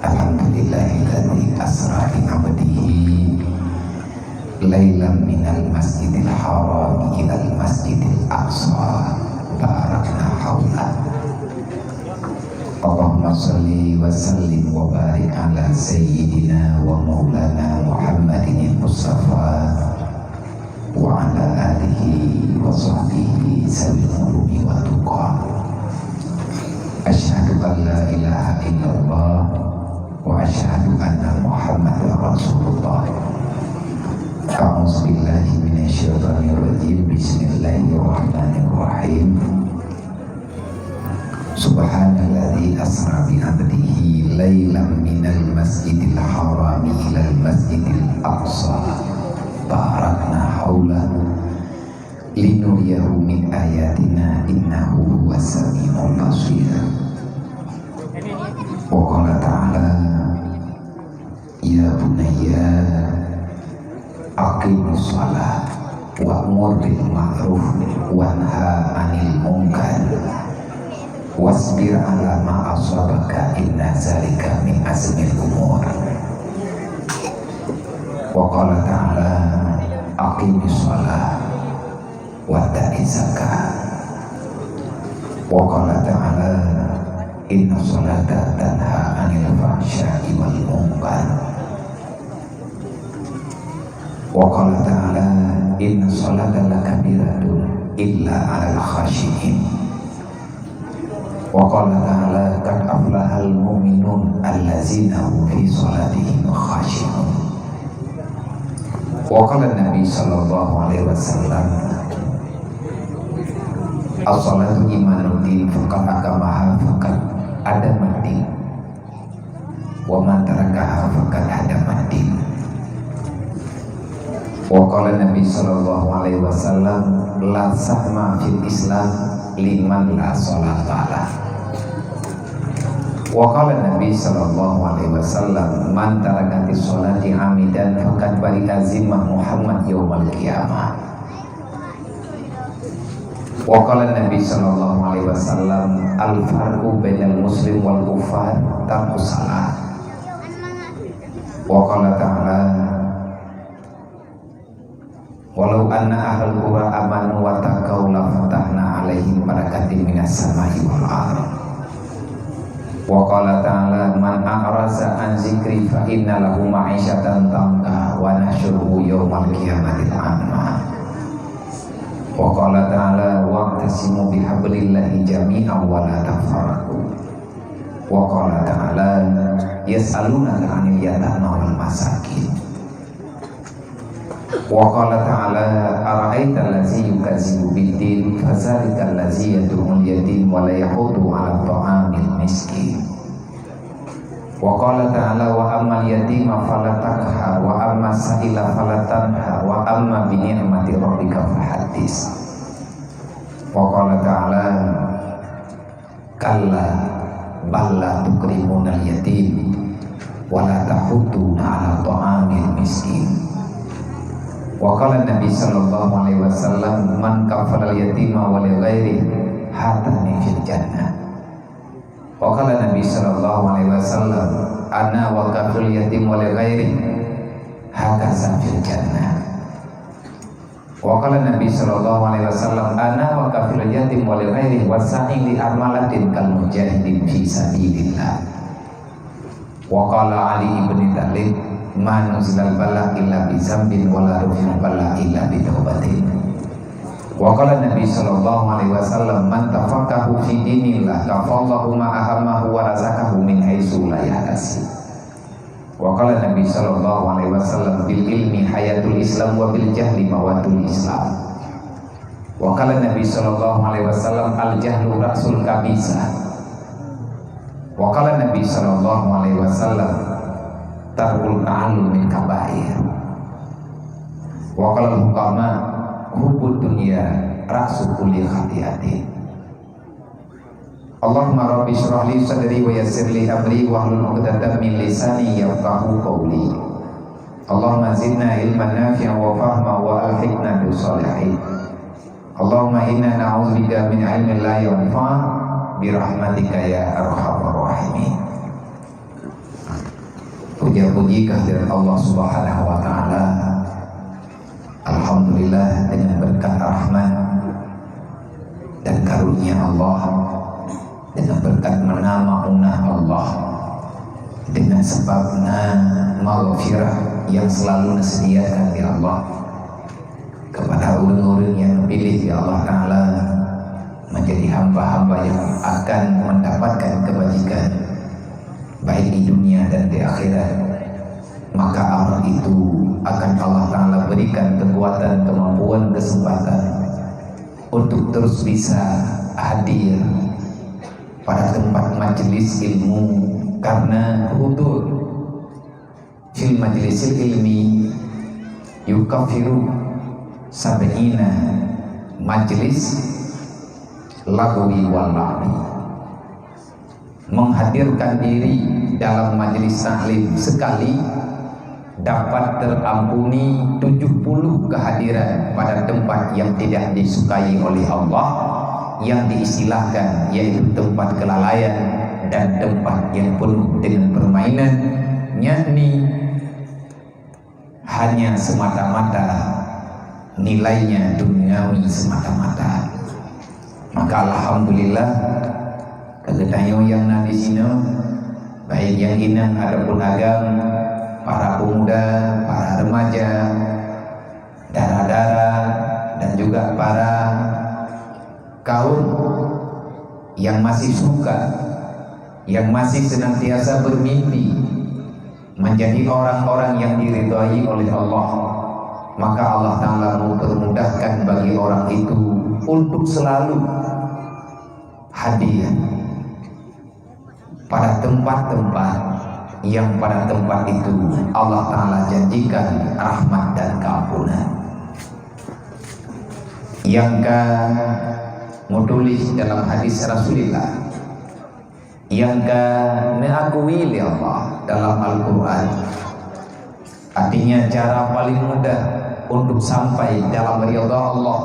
Alhamdulillahilladzi asra bi 'abdihi lailan minal masjidil haram ilal masjidil aqsa barakna haula. Allahumma sholli wa sallim wa barik ala sayyidina wa maulana Muhammadin Mustafa wa ala alihi wa sahbihi sawil qulubi wa tuqa. Asyhadu an la ilaha illallah wa asyhadu anna Muhammadar Rasulullah. A'udzu billahi minasyaitonir rajim. Bismillahirrahmanirrahim. Subhanalladzi asra bi 'abdihi lailan minal masjidil haram ilal masjidil aqsa barakna haula linuriyahu min ayatina innahu huwas samiul basir. Wa qala ta'ala ya bunayya aqimus shalah wa'mur bil ma'ruf wanha 'anil munkar wasbir 'ala ma asabaka inna zalika min azmil umur. Wa qala ta'ala aqimis shalah wa ati zakah. Wa qala ta'ala inna sholata tanha 'anil fahsya'i wal munkar. Wa qala ta'ala inna sholata lakabiratun illa 'alal khashiyin. Wa qala ta'ala qad aflahal mu'minun allazina hum fi sholatihim khashi'un. Wa qala Nabi sallallahu alaihi wasallam as-sholatu imanuddin faqad akamaha faqad adamaddin wa man tarakaha faqad hadamaddin. Wa qala Nabi sallallahu alaihi wasallam la sahma fil Islam liman la sholata lah. Wa qala Nabi sallallahu alaihi wasallam man tarakati sholati hamidan faqad bari'a zimmah Muhammad yaumal qiyamah. Wa qala Nabi sallallahu alaihi wasallam al farqu bainal muslim wal kufar tarkus salah. Wa qala ta'ala walau anna ahlul qura amanu wa taqaw la fatahna alaihim barakatin minas samai wal ardh. Wa qala ta'ala man a'raza an zikri fa inna lahu ma'isyatan dhanka wa nahsyuruhu yaumal qiyamati a'ma. Wa qala ta'ala wa'tasimu bihablillahi jami'an wa la tafarraqu. Wa qala ta'ala yas'alunaka 'anil yatama wal masakin. Wa qala ta'ala ara'aita allazi yukazzibu bid-din fadzalika allazi yad'ul yatim wa la yahudu 'ala ta'amil miskin. Wa qala ta'ala wa ammal yatima fala taqhar wa ammas sa'ila fala tanhar wa amma bi ni'mati rabbika fahaddits. Wa qala ta'ala kalla bal la tukrimunal yatim wa la tahudduna 'ala ta'amil miskin. Wa qala Nabi sallallahu alaihi wasallam man kafala yatima wa li ghairi hatani fil jannah. Wa qala Nabi sallallahu alaihi wasallam ana wa kafil yatim wa li ghairi hakaza fil jannah. Wa qala Nabi sallallahu alaihi wasallam ana wa kafil yatim wa li ghairi wasa'i li amalatin kal mujahidin fi sabilillah. Wa qala Ali ibn Talib man nuzilal bala illa bi zambin wa la rufil bala illa bi taubatin. Wa qala Nabi sallallahu alaihi wasallam man tafaqahu fi dinillah kafallahu ma ahammahu wa razaqahu min haitsu la yahtasib. Wa qala Nabi sallallahu alaihi wasallam bil ilmi hayatul islam wa bil jahli mawatul islam. Wa qala Nabi sallallahu alaihi wasallam al jahlu rasul kabisa. Wa qala Nabi sallallahu alaihi wasallam tarkul ta'allum min kabair. Wa qala al-hukama hubbud dunya ra'su kulli khati'atin. Allahumma rabbi shrah li sadri wa yassir li amri wa hlul 'uqdatam min lisani yafqahu qawli. Allahumma zidna ilman nafi'an wa fahma wa alhiqna bis shalihin. Allahumma inna na'udzubika min ilmin la yanfa' bi rahmatika ya arhamar rahimin. Puja-puji kehadirat Allah Subhanahu wa taala. Alhamdulillah, dengan berkat rahmat dan karunia Allah, dengan berkat menama-unah Allah, dengan sebabna maghfirah yang selalu disediakan ya Allah kepada orang-orang yang dipilih ya Allah Ta'ala menjadi hamba-hamba yang akan mendapatkan kebajikan baik di dunia dan di akhirat. Maka amal itu akan Allah Ta'ala berikan kekuatan, kemampuan, kesempatan untuk terus bisa hadir pada tempat majelis ilmu, karena hudur fil majlisil ilmi yukafiru sab'ina majlis lagwi wal la'bi. Menghadirkan diri dalam majelis taklim sekali dapat terampuni 70 kehadiran pada tempat yang tidak disukai oleh Allah, yang diistilahkan yaitu tempat kelalaian dan tempat yang penuh dengan permainan, yakni hanya semata-mata nilainya duniawi semata-mata. Maka alhamdulillah kegedayo yang di sini, baik yang inang adapun agam, para pemuda, para remaja, dara-dara, dan juga para kaum yang masih suka, yang masih senantiasa bermimpi menjadi orang-orang yang diridhai oleh Allah. Maka Allah Ta'ala mempermudahkan bagi orang itu untuk selalu hadir pada tempat-tempat yang pada tempat itu Allah Ta'ala janjikan rahmat dan keampunan. Yang menulis dalam hadis Rasulullah, yang diakui oleh Allah dalam Al-Quran. Artinya cara paling mudah untuk sampai dalam ridha Allah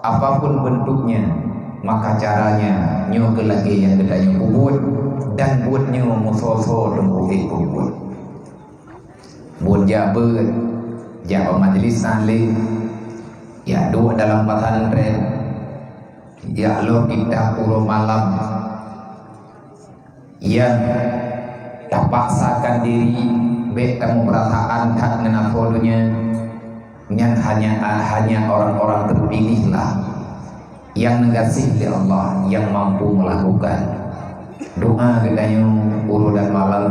apapun bentuknya, maka caranya nyoke lagi yang gedanya kubut dan buatnya musoso dan kubut buat jabat majelis taklim ya dua dalam pesantren ya lo kita puluh malam yang terpaksakan diri kamu perasaan tak menafodonya yang hanya orang-orang terpilih lah yang nekasih di Allah yang mampu melakukan doa gedanya ulu dan malam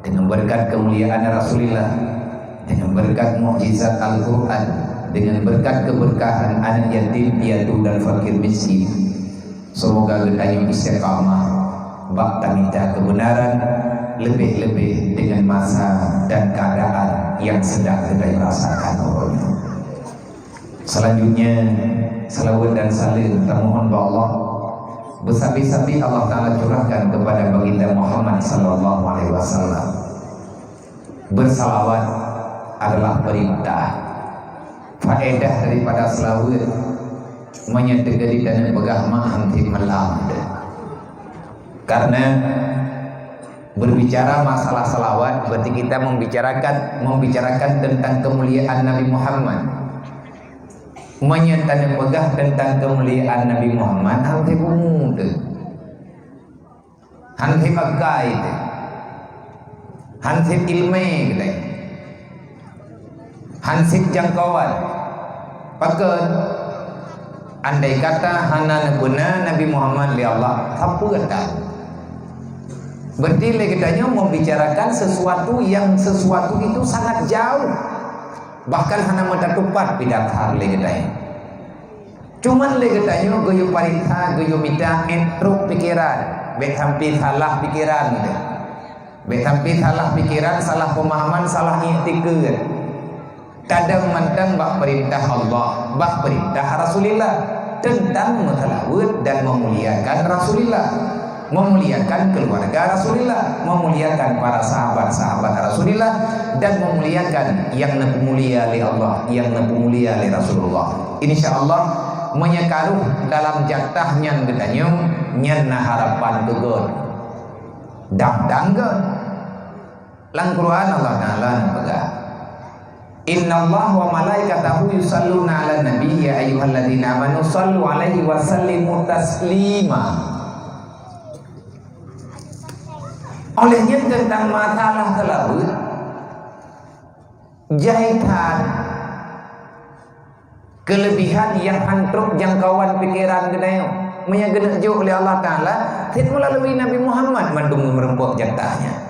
dengan berkat kemuliaan Rasulullah, dengan berkat mukjizat Al-Quran, dengan berkat keberkahan anak yatim piatu dan fakir miskin. Semoga gedanya istiqamah bak minta kebenaran lebih-lebih dengan masa dan keadaan yang sedang kita rasakan. Selanjutnya salawat dan salim termohon kepada Allah besabi-sabi Allah Ta'ala curahkan kepada baginda Muhammad sallallahu alaihi wasallam. Bersalawat adalah perintah. Faedah daripada salawat menyedekati dan pegah mahamti malam. Karena berbicara masalah salawat berarti kita membicarakan tentang kemuliaan Nabi Muhammad, menyatakan pegah tentang kemuliaan Nabi Muhammad. Hansip umum tu, hansip agai tu, hansip ilmu tu, hansip jangkauan. Pakai andai kata hana benar Nabi Muhammad li Allah, apa kata? Berarti kita membicarakan sesuatu itu sangat jauh, bahkan hanya mata tepat tidak harle kita. Cuman kita goyo parita, goyo minta entruk pikiran, hampir salah pikiran, hampir salah pikiran, salah pemahaman, salah i'tikad. Kadang mentang bak perintah Allah, bak perintah Rasulullah tentang mengelawat dan memuliakan Rasulullah, memuliakan keluarga Rasulullah, memuliakan para sahabat-sahabat Rasulullah, dan memuliakan yang mulia oleh Allah, yang mulia oleh Rasulullah. Insyaallah menyekaruh dalam jatahnya gedanyum nyan harapan gegon dang-dangga Lang Quran Allah Ta'ala nabaga Inna Allah wa malaikatahu yusalluna ala nabi ya ayyuhalladzina amanu sallu alaihi wa sallimu taslima. Olehnya tentang masalah tersebut jahitan kelebihan yang hantruk jangkauan pikiran genayo menyagenejo oleh Allah Ta'ala tidak melalui Nabi Muhammad mandung merembuk jatahnya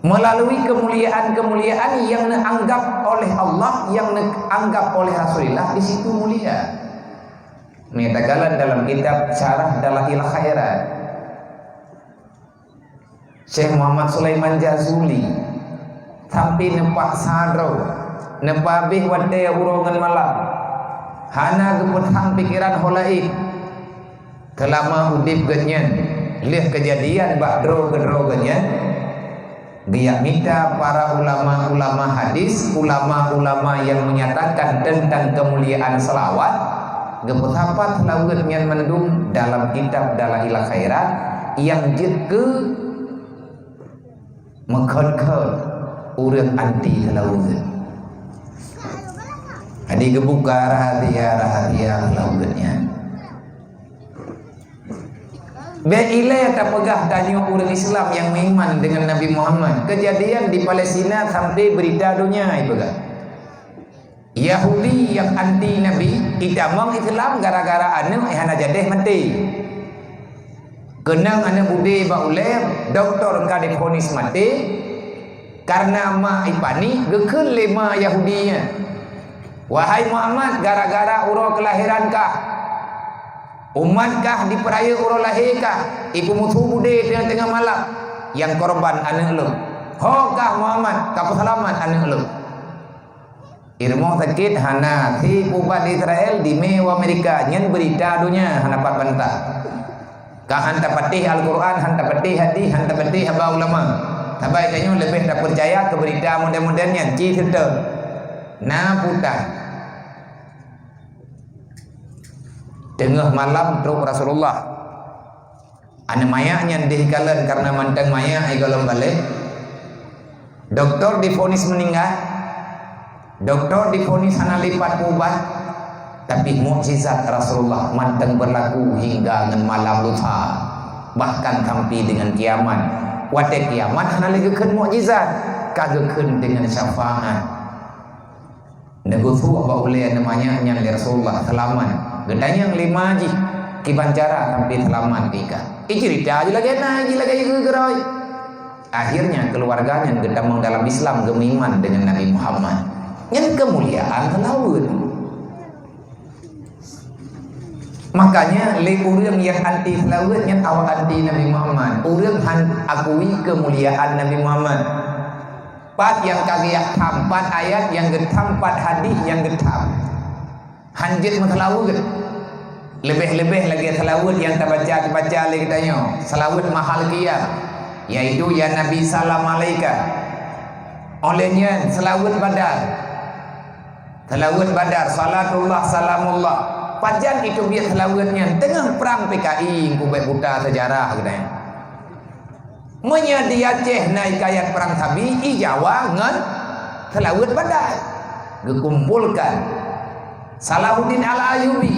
melalui kemuliaan-kemuliaan yang dianggap oleh Allah, yang dianggap oleh Rasulullah di situ mulia. Menyatakan dalam kitab Syarah Dalail Khairat Syekh Muhammad Sulaiman Jazuli sampai nempak sadro nempak bih wadaya urongan malam hana gepetang pikiran holaik kelama udip genyen lihat kejadian bakdro gedro genyen dia minta para ulama-ulama hadis, ulama-ulama yang menyatakan tentang kemuliaan selawat, gepetapa selawat yang mendung dalam kitab Dalail Khairat yang jeke mengkon-kon urang anti selawat. Adi gebuka rahasia selawatnya. Beilai tak pegah tanya orang Islam yang beriman dengan Nabi Muhammad. Kejadian di Palestina sampai berita dunia ibaga. Yahudi yang anti Nabi idamang Islam gara-gara anu hana jadeh mati. Kenang anu bude baulem doktor kadek ponis mati karena ma ipani gekeun lema Yahudinya. Wahai Muhammad, gara-gara uro kelahiran kah? Umatkah diperaya uro lahirkah? Ibu musuh bude tengah-tengah malam yang korban anak lu. Hokah Muhammad kapal selamat anak lu. Irmo sakit hana si ubat Israel di mewa Amerika nyen berita dunia hana pat bantah. Kah hanta patih Al-Quran, hanta patih hadis, hanta patih haba ulama. Tabai kanyo lebih tak percaya ke berita mudah-mudahnya ci serta. Na putar. Tengah malam truk Rasulullah ana mayaknya dihikalan karena mantang mayak igalam balik. Doktor difonis meninggal, doktor difonis hana lipat ubat, tapi mukjizat Rasulullah mantang berlaku hingga ngan malam lusa bahkan sampai dengan kiamat. Wate kiamat hana legekeun mukjizat kagekeun dengan syafaat. Negusu apa uleh namanya nya Rasulullah selamat. Gedanya yang 5 ji kibancara sampai selamat tika. Cerita aja lagi geroy. Akhirnya keluarganya gedamang dalam Islam gemiman dengan Nabi Muhammad. Yang kemuliaan telawun. Makanya le urang yang anti telawun yang awak anti Nabi Muhammad. Urang akui kemuliaan Nabi Muhammad. Pat yang kagiyak tampat ayat yang getampat hadis yang getam. Hanjit selawat lebih-lebih lagi selawat yang terbaca lagi tanya selawat mahal kia yaitu ya Nabi salam alaika olehnya selawat badar salatullah salamullah pajan itu dia selawatnya tengah perang PKI kubek buta sejarah katanya menyadi Aceh naik ayat perang Tabi'i Jawa ngan selawat badar dikumpulkan Salahuddin Al-Ayyubi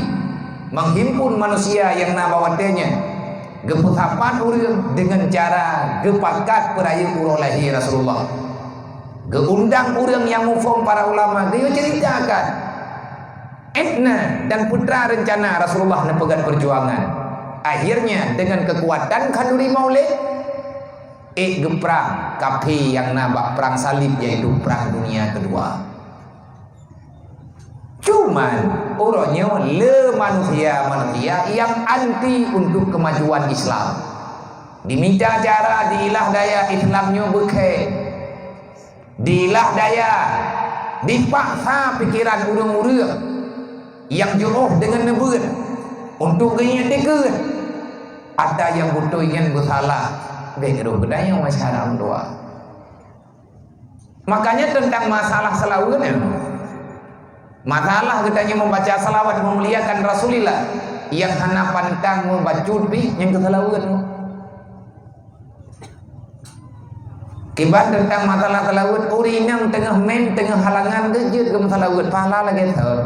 menghimpun manusia yang nabawatenya geputapan urang dengan cara gepakat peraya uro lahir Rasulullah geundang urang yang mufong para ulama dia ceritakan Etna dan putra rencana Rasulullah nepegan perjuangan akhirnya dengan kekuatan kanuri maulid geprang kapi yang nabak perang salib yaitu perang dunia kedua. Cuman orangnya manusia yang anti untuk kemajuan Islam. Diminta cara diilah daya Islamnya beke. Diilah daya dipaksa pikiran urang-urang yang jauh dengan nebut untuk gaya dekat. Ada yang butuh yang bersalah. Begitu bedanya masyarakat doa. Makanya tentang masalah selawatnya. Masalah katanya membaca salawat memuliakan Rasulullah yang hana pantang membaca yang keselawat Kibat tentang masalah talawut urinang tengah main tengah halangan kejut ke masalah talawut pahala lagi thot.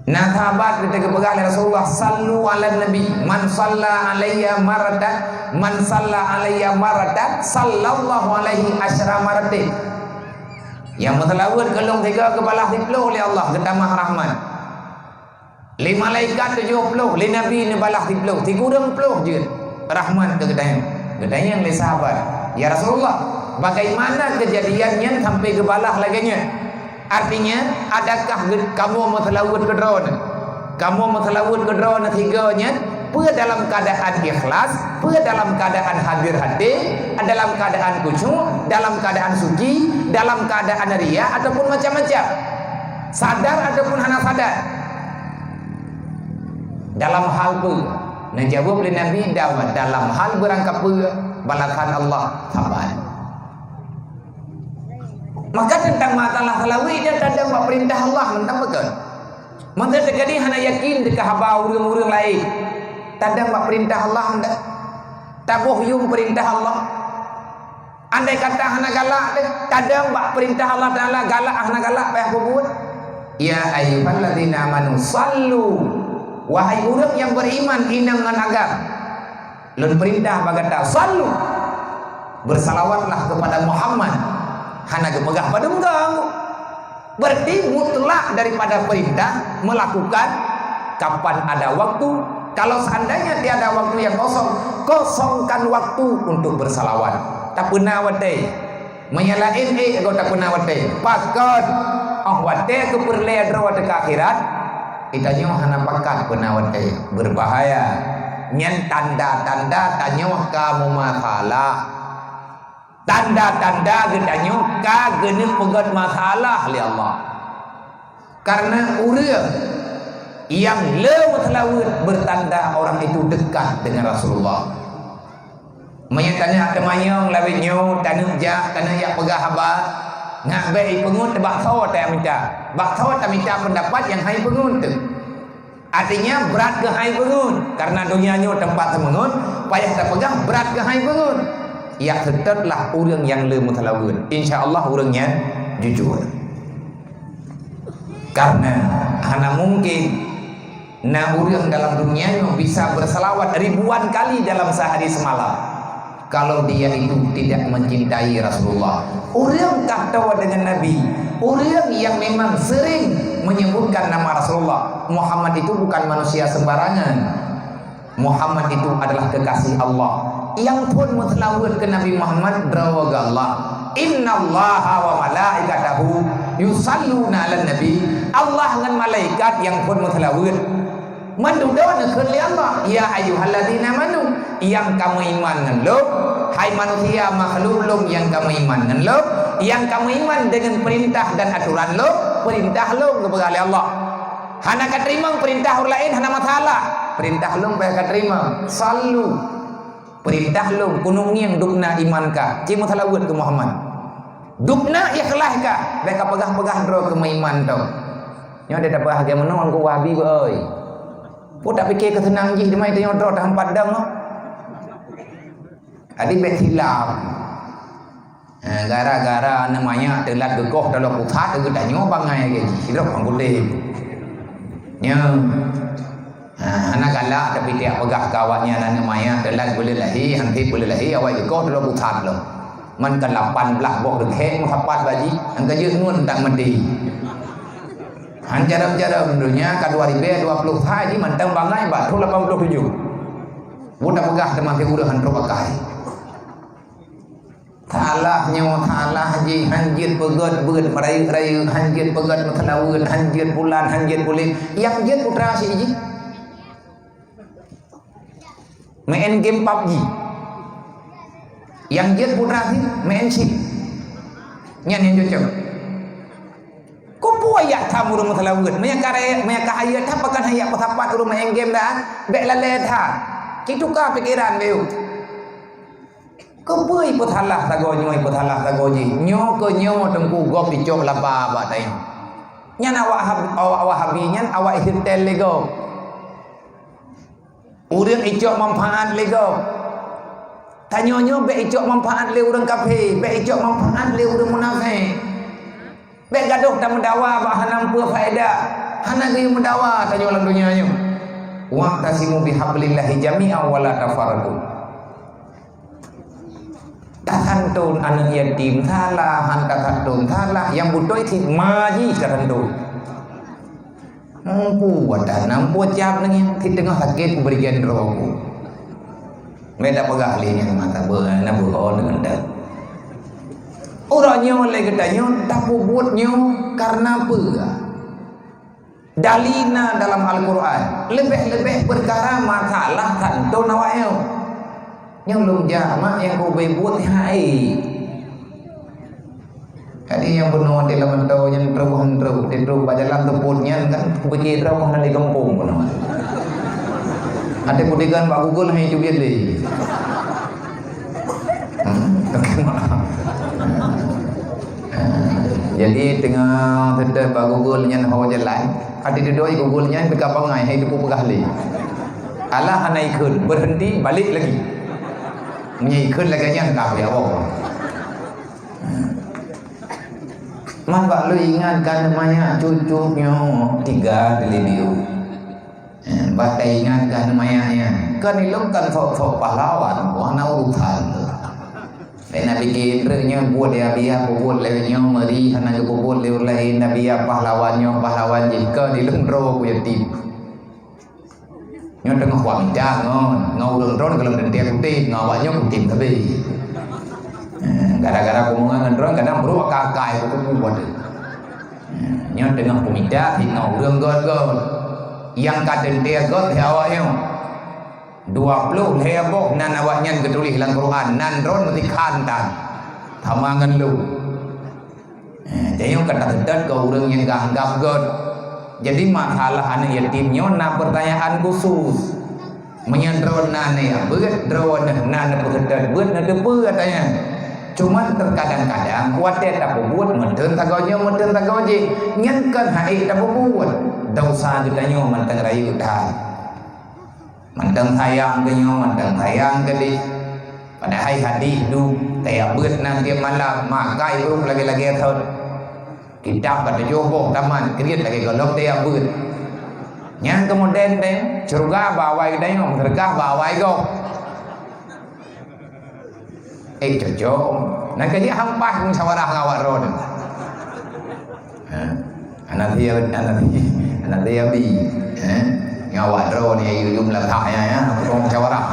Nah sahabat kita kepegang Rasulullah sallu ala nabi man salla alayya maratan man salla alayya maratan sallallahu alaihi asyara maratin. Yang masalawut kelung 3 kepala 10 oleh Allah ketamah rahmat. 5 malaikat 70, 5 nabi ni balah 10, 30 je rahmat ke kedai. Kedai yang oleh sahabat, ya Rasulullah, bagaimana kejadiannya sampai ke balah laginya? Artinya, adakah kamu masalawut ke drone? Kamu masalawut ke drone 3-nya dalam keadaan ikhlas, dalam keadaan hadir hati, dalam keadaan khusyuk, dalam keadaan suci, dalam keadaan riya ataupun macam-macam. Sadar ataupun hana sadar. Dalam hal pun menjawab oleh Nabi Dawud dalam hal berangkap balasan Allah sabar. Maka tentang masalah halawih dia tanda buat perintah Allah mentang betul. Maka sekali hana yakin dekat haba urang-urang lain. Tanda buat perintah Allah hendak tabuh yung perintah Allah. Andai kata hana galak tanda buat perintah Allah Taala galak hana galak payah buat. Ya ayyuhalladzina amanu sallu. Wahai orang yang beriman inang dengan agama. Lun perintah bagata sallu. Bersalawatlah kepada Muhammad. Hana gemegah pada engkau. Berarti mutlak daripada perintah melakukan kapan ada waktu. Kalau seandainya tiada waktu yang kosong, kosongkan waktu untuk bersalawat. Tak pernah wate. Menyalain kau tak pernah wate. Pakon wate ke perle drawat ke akhirat. Itanya hana pakat penawat berbahaya. Nyen tanda-tanda tanyo kamu masalah. Tanda-tanda getanyo ka gene pegat masalah li Allah. Karena urang yang lewat bertanda orang itu dekat dengan Rasulullah. Menyatanya ada mayang lawitnyo tanah jak tanah yak pegah haba. Ngak baik pengut bakso tak minta. Bakso tak minta pendapat yang hai pengut tu. Artinya berat ke hai pengut. Karena dunianya tempat semengut, payah tak pegang berat ke hai pengut. Ya tetaplah orang yang lemah talawun. Insya-Allah orangnya jujur. Karena hana mungkin orang dalam dunia bisa berselawat ribuan kali dalam sehari semalam. Kalau dia itu tidak mencintai Rasulullah. Orang kata dengan Nabi, orang yang memang sering menyebutkan nama Rasulullah. Muhammad itu bukan manusia sembarangan. Muhammad itu adalah kekasih Allah. Yang pun mutlawat ke Nabi Muhammad drawaga Allah. Innallaha wa malaikatahu yusalluna 'alan nabi. Allah dengan malaikat yang pun mutlawat mendudakan ke Allah. Ya ayyuhalladzina amanu, yang kamu iman dengan lo, hai manusia makhluk lo yang kamu iman dengan lo, yang kamu iman dengan perintah dan aturan lo, perintah lo kepada Allah. Hana katerima perintah orang lain hana masalah. Perintah lo payah katerima. Sallu. Perintah lo kunung yang dukna iman ka. Ci mutalawut ke Muhammad. Dukna ikhlas ka. Mereka pegah-pegah dro ke iman tu. Nyo dia dapat bahagia menang ku wahabi euy. Pun tak fikir ke senang je dia mai tengok dro tahan padang no. Adi bet hilaf. Gara-gara namanya telat gegoh dalam pusat ke tanya bangai lagi. Hidup orang kulit. Nya anak galak tapi dia pegah kawatnya namanya telat boleh lahi, hanti boleh lahi awak gegoh dalam pusat lo. Man kan 18 bok dekek muhapat baji, angka je nun tak mati. Hancaram-caram dunia ka 2020 haji mantang bangai bat 87. Budak pegah teman ke urahan propakai. Talah nyawa talah ji hanjit pegat beut merayu-rayu hanjit pegat matalawun hanjit bulan hanjit kulit yang jet putra si ji main game PUBG yang jet putra si main chip nyan yang cocok ko puaya tamu rumah matalawun maya kahaya tapakan haya pasapat rumah main game dah bek lalet ha kitu ka pikiran beu kebui puthalah tago nyoi puthalah tago ji nyo ke nyo tengku gop dicok lapa ba tai nyan awak wahabi nyan awak istel lego urang icok manfaat lego Tanyonyo be icok manfaat le urang kafir, be icok manfaat le urang munafik. Be gaduh dan mendawa bah nampu faedah. Hana ge mendawa tanyo lang dunia nyo. Wa tasimu bihablillahi jami'an wa la tafarraqu. Takantun anak yatim salah, han takantun salah yang butuh itu maji takantun. Buat nampu cap nang di tengah sakit berikan rogo. Meda pegah linya mata beuna buon dengan dak. Orangnya oleh katanya tak buatnya karena apa? Dalina dalam Al-Quran lebih-lebih perkara masalah tentu nawaiu. Yang belum jamak yang kau buat hai. Tadi yang benar dalam mentau yang teruhan terus bajalan teputnya kan pergi teruhan dari kampung benar. Ada kudikan Pak Google hanya cubiat deh. Jadi tengah tetap Pak Google nya hawa jalan. Ada doi Google nya berkapa ngai hai depu pegahli. Allah naikkan berhenti balik lagi. Menyaikkan lagi nya tak ya Allah. Man bak lu ingatkan namanya cucunya 3 dari dia. Bak ingatkan namanya. Kan ilmu kan sok pahlawan, warna urusan. Dan Nabi kira buat dia biar buat lewatnya meri, karena juga buat lewat lain Nabi pahlawannya pahlawan jika ilmu roh yatim. Nyo tengah wang jangan ngau ron kalau dan dia kutip ngawaknya kutip tapi. Gara-gara kumungan ngendron kadang bro kakai aku buat. Nya dengan pemida hingau urang god. Yang kaden dia god awaknya 20 heboh nan awaknya ketulih dalam Quran nan ron mesti kantan. Tamangan lu. Jadi kata tedat ke urang yang ganggap god. Jadi masalah anak yatimnya na pertanyaan khusus. Menyandron nane ya beut dron nane petedat beut na depe katanya. Cuman terkadang-kadang kuatir tak buat menten tagonya menten tagoje nyankan hai tak buat dosa jutanya menten rayu dah menten sayang kenyo menten sayang kedi pada hai hadis du taya beut nanti malam makai belum lagi-lagi thot kitab pada joboh taman kriat lagi golok taya beut nyang kemudian teh surga bawai dayo neraka bawai go cocok. Nah kerja hampas musyawarah ngawak ron. Anak dia bi, ngawak ron ya jumlah taknya ya, musyawarah.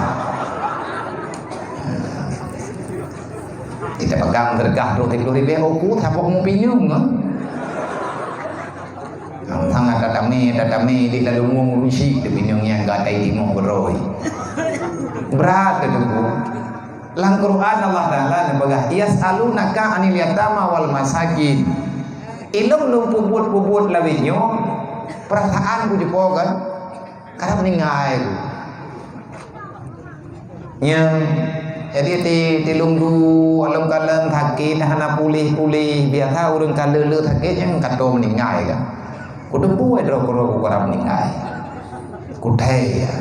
Kita pegang tergah roti be oku siapa mau pinjam kan? Sangat tatami di dalam ngurusi di pinjamnya enggak ada ilmu beroi. Berat itu bu. Lang Quran Allah Ta'ala nabagah yas'alunaka 'anil yatama wal masakin. Ilum lum puput lawinyo perasaan ku jepo kan karena meninggal. Yang jadi ti lunggu alam kalan sakit hana pulih biasa urang kalele sakit yang kato meninggal kan. Kudu buat ro orang meninggal. Kudai ya.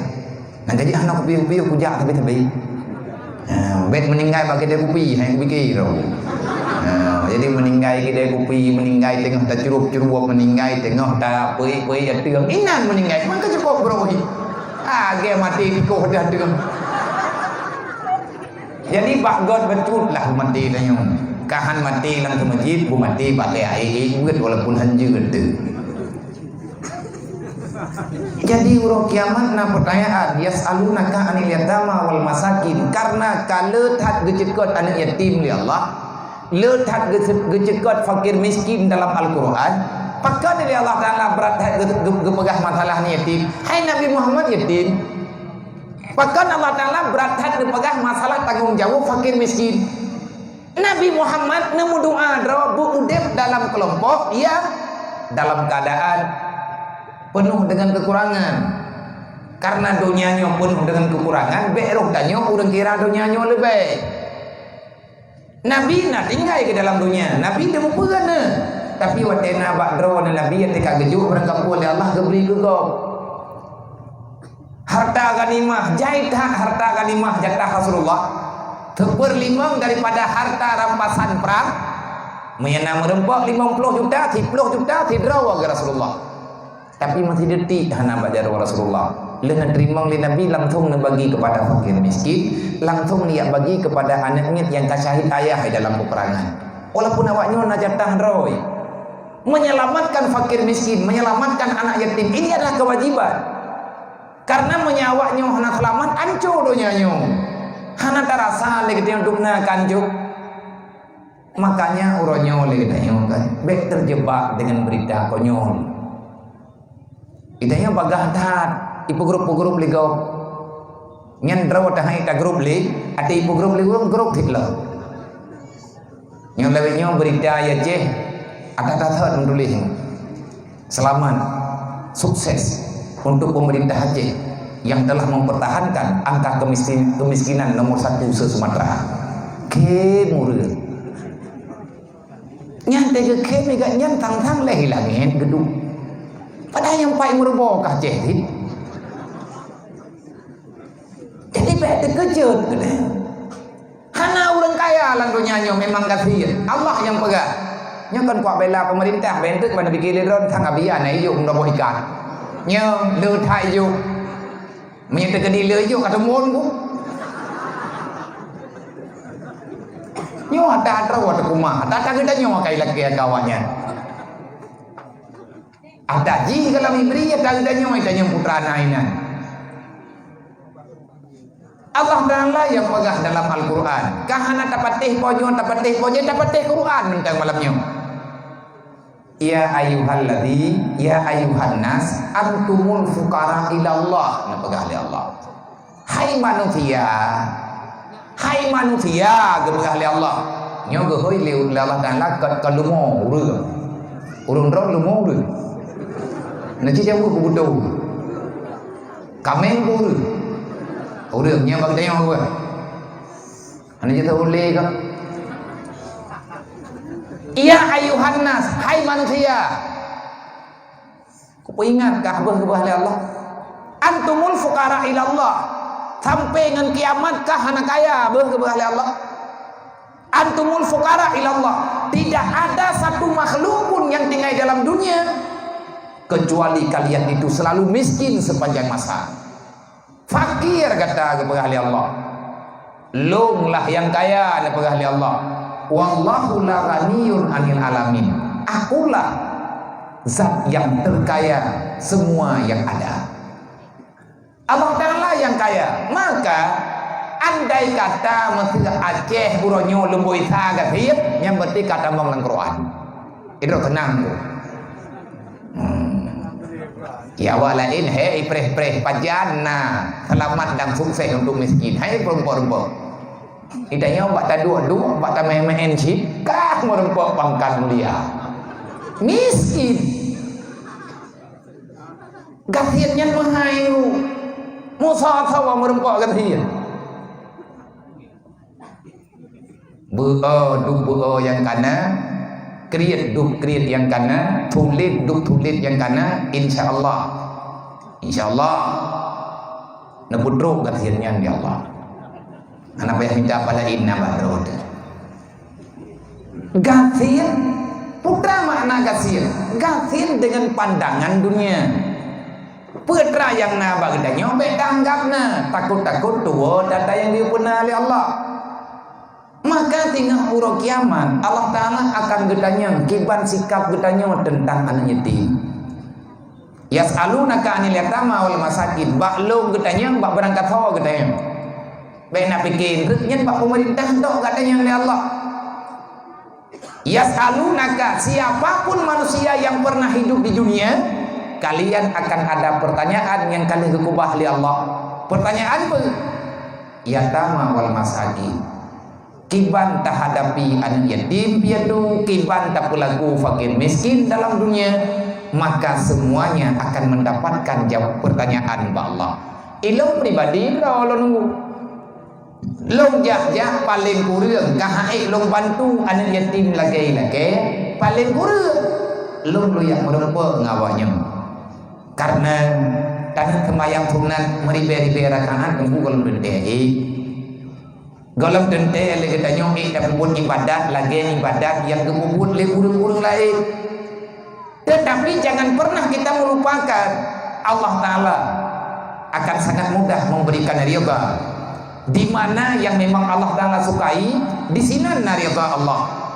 Nah jadi anak biu kujak tapi bet meninggal pakai dia kopi hang pikir tau. Jadi meninggal kedai kopi meninggal tengah tak curup meninggal tengah tak pui ya tengah inan meninggal maka cukup bro dia mati di kau dah tengah. Jadi Pak God betul lah mati tanya kahan mati dalam masjid bu mati pakai air buat walaupun hanjur tu. Jadi urang kiamat na pertanyaan yas'alunaka 'anil yatama wal masakin karena kalau tak gecekot anak yatim li Allah letak gecekot fakir miskin dalam Al-Quran pakar dari Allah Ta'ala berat gepegah masalah ni yatim hai Nabi Muhammad yatim pakar Allah Ta'ala berat gepegah masalah tanggung jawab fakir miskin Nabi Muhammad nemu doa rabu udep dalam kelompok yang dalam keadaan penuh dengan kekurangan karena dunianya penuh dengan kekurangan berok tanya orang kira dunianya lebih Nabi nak tinggal ke dalam dunia Nabi dia mempurana tapi watena bakdro dan Nabi yang dekat gejuk orang kampung oleh Allah diberi gegok harta ganimah jatah harta ganimah jatah Rasulullah Seperlima daripada harta rampasan perang. Menyenam merempok 50 juta, 30 juta, tidak ke Rasulullah. Tapi masih detik hana bajar Rasulullah. Lena terima oleh Nabi langsung bagi kepada fakir miskin, langsung dia bagi kepada anaknya yang kasyahid ayah dalam peperangan. Walaupun awaknya nak jatah roy. Menyelamatkan fakir miskin, menyelamatkan anak yatim, ini adalah kewajiban. Karena menyawaknya hana selamat, ancur donyanya. Hana terasa lagi dia untuk nak kanjuk. Makanya uronyo lagi tanya kan, baik terjebak dengan berita konyol. Itanya bagah tat, ipu grup ligo. Nyan draw tahai ta grup li, ada ipu grup grup hitlo. Yang lebihnya berita ya je, ada tathat menulis. Selamat, sukses untuk pemerintah Aceh yang telah mempertahankan angka kemiskinan nomor 1 se-Sumatera. Kemurah. Nyan tega kem gak nyan tang leh hilangin gedung. Padahal yang paling merbokah Aceh. Jadi bete kejut. Hana orang kaya lang dunia memang kasih. Allah yang pegang. Nya kan kuat bela pemerintah bentuk pada bikin ron thang abian ai yuk ndobo ikan. Nya le thai yuk. Menyete ke dile yuk kata mon ku. Nyo ada rawat kumah. Tata kita nyo kai lagi kawannya. Ada ji kalau memberi ya kita nyo kita putra nainan. Allah Ta'ala yang pegang dalam Al-Quran. Kahana tapatih ponyo tapatih Quran tentang malamnya. Ya ayyuhalladzi ya ayyuhan nas antumul fuqara ila Allah. Nah pegang oleh Allah. Hai manusia gepegang oleh Allah. Nyo gehoi liu Allah Ta'ala kalumo urun ron lumo urun. Nanti dia buku budo. Kameng urun. Urangnya bang tengok gua. Ane jata boleh ke? Ya ayuhan nas, hai manusia. Kau ingat kah bahwa Allah? Antumul fuqara ila Allah. Sampai dengan kiamat kah anak kaya bahwa Allah? Antumul fuqara ila Allah. Tidak ada satu makhluk pun yang tinggal dalam dunia kecuali kalian itu selalu miskin sepanjang masa. Fakir kata kepada Allah. Lunglah yang kaya kepada Allah. Wallahu la ghaniyun 'anil alamin. Akulah zat yang terkaya semua yang ada. Allah Ta'ala yang kaya. Maka andai kata mesti Aceh buronyo lemboi sa gathip yang berarti kata mong Quran. Itu tenang tu. Ya walain hei preh pajana selamat dan sukses untuk miskin. Hai perempuan. Idanya mbak ta dua mbak ta main chip kah merempok pangkat mulia. Miskin. Gasiannya mahayu. Musa sawa merempok gasian. Buo yang kana Kriat yang kana, tulit yang kana, insyaallah nebudruk gasiannya di Allah. Anak payah minta pada inna barod. Gasian, putra makna gasian. Gasian dengan pandangan dunia. Putra yang nabag dan nyobek tanggapna, takut tua data yang diupuna oleh Allah. Maka tinggal urut kiamat Allah Ta'ala akan getanya kiban sikap getanya tentang anak yatim. Yas'alunaka 'anil yatama wal masakin. Baklung getanya bak berangkat hawa getanya. Baik nak fikir reknya bak pemerintah tok katanya oleh Allah. Yas'alunaka, siapapun manusia yang pernah hidup di dunia, kalian akan ada pertanyaan yang kalian kekubah oleh Allah. Pertanyaan apa? Yatama wal masakin. Kiban tak hadapi anak yatim piatu, kiban tak pelaku fakir miskin dalam dunia, maka semuanya akan mendapatkan jawab pertanyaan ba Allah. Ilmu pribadi kalau nunggu long jah paling kurang kahai long bantu anak yatim lagi paling kurang long lu yang merempa ngawanya karena tanah kemayang sunat meribe-ribe rakaat nunggu kalau berdei Galam tente le kita nyong tak pun ibadat lagi ibadat yang kebubut le urung-urung lain. Tetapi jangan pernah kita melupakan Allah Ta'ala akan sangat mudah memberikan ridha. Di mana yang memang Allah Ta'ala sukai, di sini ridha Allah.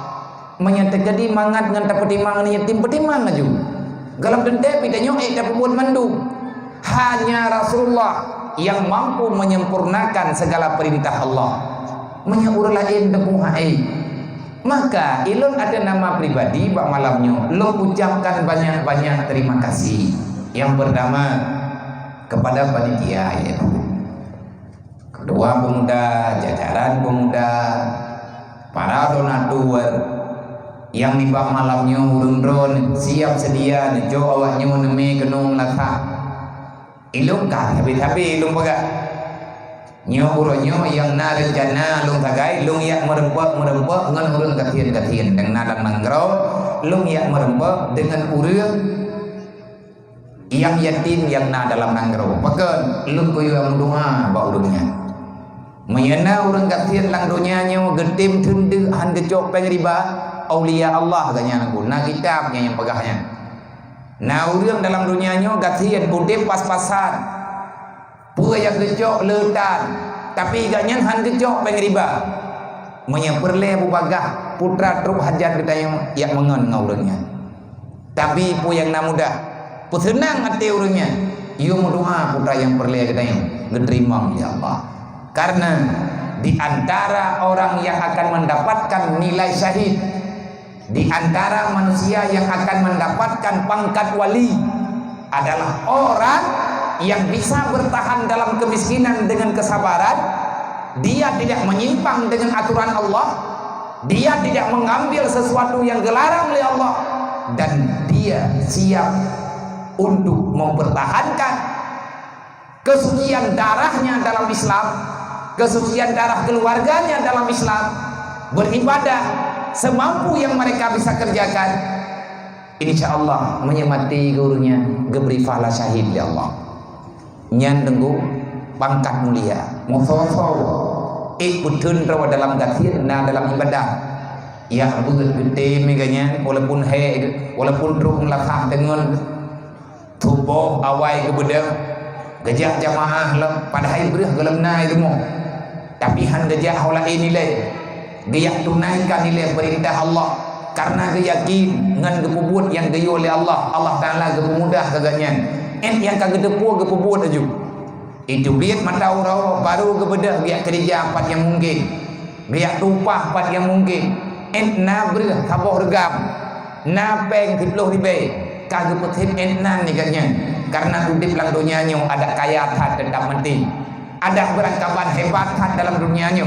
Menyatakan mangat dengan tak pertimbangan yatim pertimbangan aja. Galam tente kita nyong tak pun mandum. Hanya Rasulullah yang mampu menyempurnakan segala perintah Allah. Menyuruh lain demu hai. Maka ilun ada nama pribadi bak malamnya lo ucapkan banyak-banyak terima kasih. Yang pertama kepada panitia ya. Kedua pemuda, jajaran pemuda, para donatur yang di bak malamnya urun-urun siap sedia nejo awaknya neme kenung lasa. Ilun kah tapi ilun pegak nyo uronyo yang na rencana lung tagai lung yak merempek ngan urang katien dengan nadang nanggro lung yak merempek dengan urang yang yatim yang na dalam nanggro maka lung kuyu yang doa ba urangnya menyana urang katien lang dunya nyo getim tunde han gejok peng riba aulia Allah ganya aku na kitabnya yang pegahnya na urang dalam dunya nyo katien udip pas-pasan pura yang gejok letan tapi igaknya han gejok peng riba menyeperle bubagah putra truk hajat kita yang mengen ngaurangnya tapi pu yang na mudah pu senang hati urangnya iyo doa putra yang perle kita yang gedrimam ya Allah karena di antara orang yang akan mendapatkan nilai syahid di antara manusia yang akan mendapatkan pangkat wali adalah orang yang bisa bertahan dalam kemiskinan dengan kesabaran. Dia tidak menyimpang dengan aturan Allah, dia tidak mengambil sesuatu yang dilarang oleh Allah, dan dia siap untuk mempertahankan kesucian darahnya dalam Islam, kesucian darah keluarganya dalam Islam, beribadah semampu yang mereka bisa kerjakan. Insya Allah menyemati gurunya geberi fahala syahid ya Allah. Nyan tenggu pangkat mulia mufawafawa putun rawa dalam gathir na dalam ibadah ya begitu gede meganya walaupun walaupun truk melakah dengan tubuh awai ke bedang gejah jamaah lah padahal berih gelemna itu mo tapi han gejah hula ini le dia tunaikan nilai perintah Allah karena dia yakin dengan kepubut yang gayo oleh Allah Ta'ala kemudah kagaknya yang kagak depu ke pebut aja itu lihat mata urau baru ke bedah biar kerja empat yang mungkin biar tumpah empat yang mungkin na ber kaboh regam na peng 10 ribu kagak petin nan ni katnya karena udip lang dunianya ada kaya hat tetap penting ada berangkapan hebat hat dalam dunianya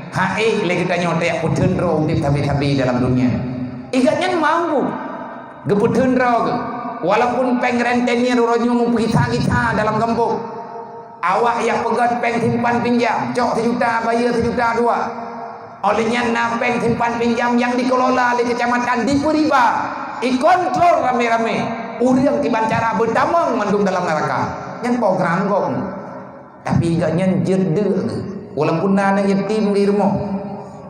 hae lagi tanya tak putun ro udip tabi-tabi dalam dunia igatnya mampu geputun ro walaupun peng rentennya roronyo kita dalam kampung awak yang pegat peng simpan pinjam cok 1 juta bayar 1 juta 2 olehnya na peng simpan pinjam yang dikelola di kecamatan di riba ikontrol rame-rame urang kibancara bertamang mandung dalam neraka yang program kok tapi igaknya jede walaupun nana yatim di rumah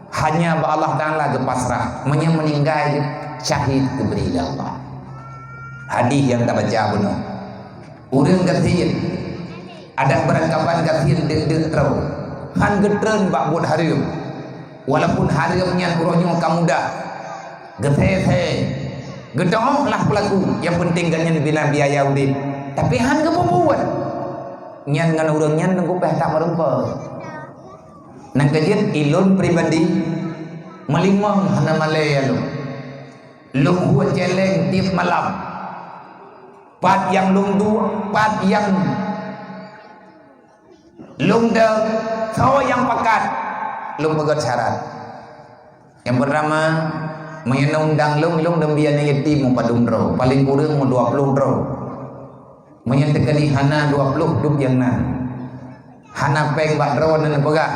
hanya Allah Ta'ala pasrah meninggal syahid diberi Allah. Hadis yang tak baca benar. Urang gathir ada berangkapan gathir dek trau. Han getren bak buat harium. Walaupun hariumnya uronyo kamuda. Gethe. Gedong lah pelaku. Yang penting ganyan bila biaya udip. Tapi han kebubuan. Nyan ngan urangnya nunggu peh tak merempa. Nang kajian ilun pribadi melimang hana malaya lu. Lung huat celeng tiap malam. Pat yang lung dua, pat yang lung de, kau yang pakat, lung begat syarat. Yang pertama, menyenundang lung dembiana yatim mempadum ro, paling kurang 20 ro. Menyatakan hana 20 duk yang nan. Hana peng bak ro dan pegah.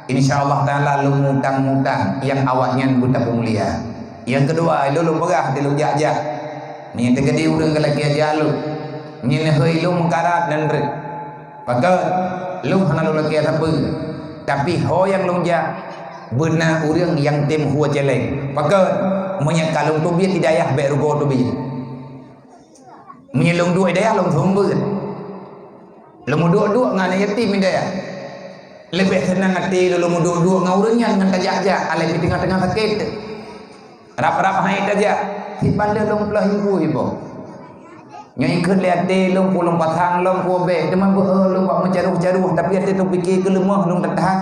Insyaallah Ta'ala lung mutang-mutang yang awaknya buta mulia. Yang kedua, lung pegah di lung jak-jak. Ni tegadi urang lagi aja lu. Ni ne hoi lu mengkarat dan re. Pakat lu hana lu lagi apa? Tapi ho yang longja benar orang yang tim hua jelek. Pakai menyekalung tu biar hidayah baik rugo tu biar. Menyelung dua hidayah long thumbu. Lemu dua dengan yatim hidayah. Lebih senang hati lemu dua dengan orangnya dengan tajak-tajak. Alai di tengah-tengah sakit. Rap-rap hai tajak. Sipanda long pelah ibu. Yang ikut lihat dia long pulang patang long kuabek teman long buat mencaruh-caruh tapi hati tu fikir ke lemah long tetap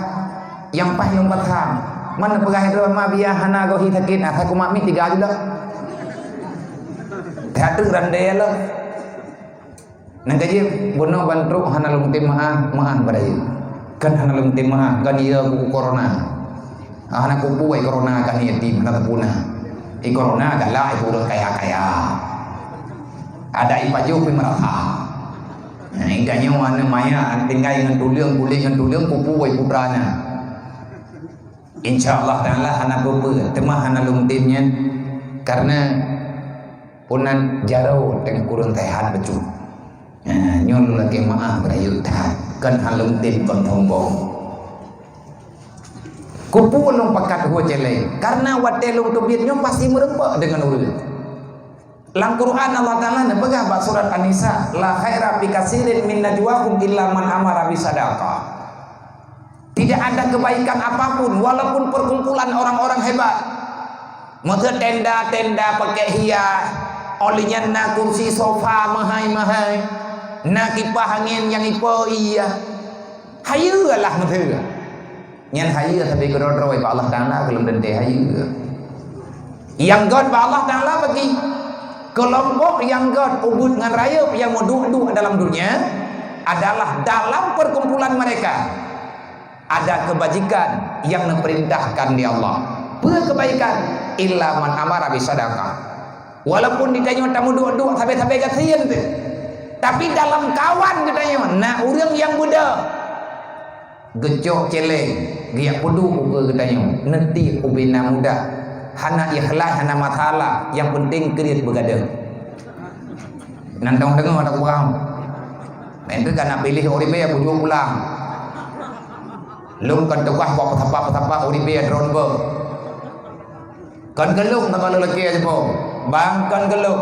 yang pas long patang mana pegang itu ma biar hana kau hi sakit ah aku mami 3 juga tak tu randai lah nang kaji bono bantruk hana long tim maah pada dia kan hana long tim maah kan dia ku corona hana ku puai corona kan dia tim hana punah corona galak itu orang kaya-kaya ada ipaju pun merata. Nah, iganya mana maya tinggal dengan tuliang boleh dengan tuliang pupu wai putrana. Insyaallah taala anak pupu temah anak lumtimnya karena punan jarau dengan kurang sehat becu. Nah, nyon lagi maaf berayut tahan kan halum tim kon thombong. Kupu long pakat huwa celeng karena watelung tubitnya pasti merempak dengan urut. Dalam Quran Allah Ta'ala pegang surat An-Nisa la khaira fi katsirin min najwahum illa man amara bisadaqah. Tidak ada kebaikan apapun walaupun perkumpulan orang-orang hebat. Maka tenda-tenda pakai hias, olinya na kursi sofa mahai-mahai, na kipas angin yang ipo iya. Hayulah metheu. Nyan hayu tapi kedodroi pa Allah Ta'ala kelem dente hayu. Yang God pa Allah Ta'ala bagi kelompok yang God ubud dengan raya yang mau duduk dalam dunia adalah dalam perkumpulan mereka ada kebajikan yang diperintahkan di Allah. Kebaikan illa man amara bisadaqah. Walaupun ditanya tamu duduk sampai kasihan tu. Tapi dalam kawan ditanya, nak orang yang muda gejok celeng, giak pudu uga ditanya, nanti ubina muda. Hana ikhlas, hana masalah. Yang penting kerit bergadang. Nantang dengar ada kurang. Nanti kan nak pilih oribe yang bujung pulang. Lung kan tewas bawa petapa oribe drone ber. Kan gelung nama lelaki aja po. Bang kan gelung.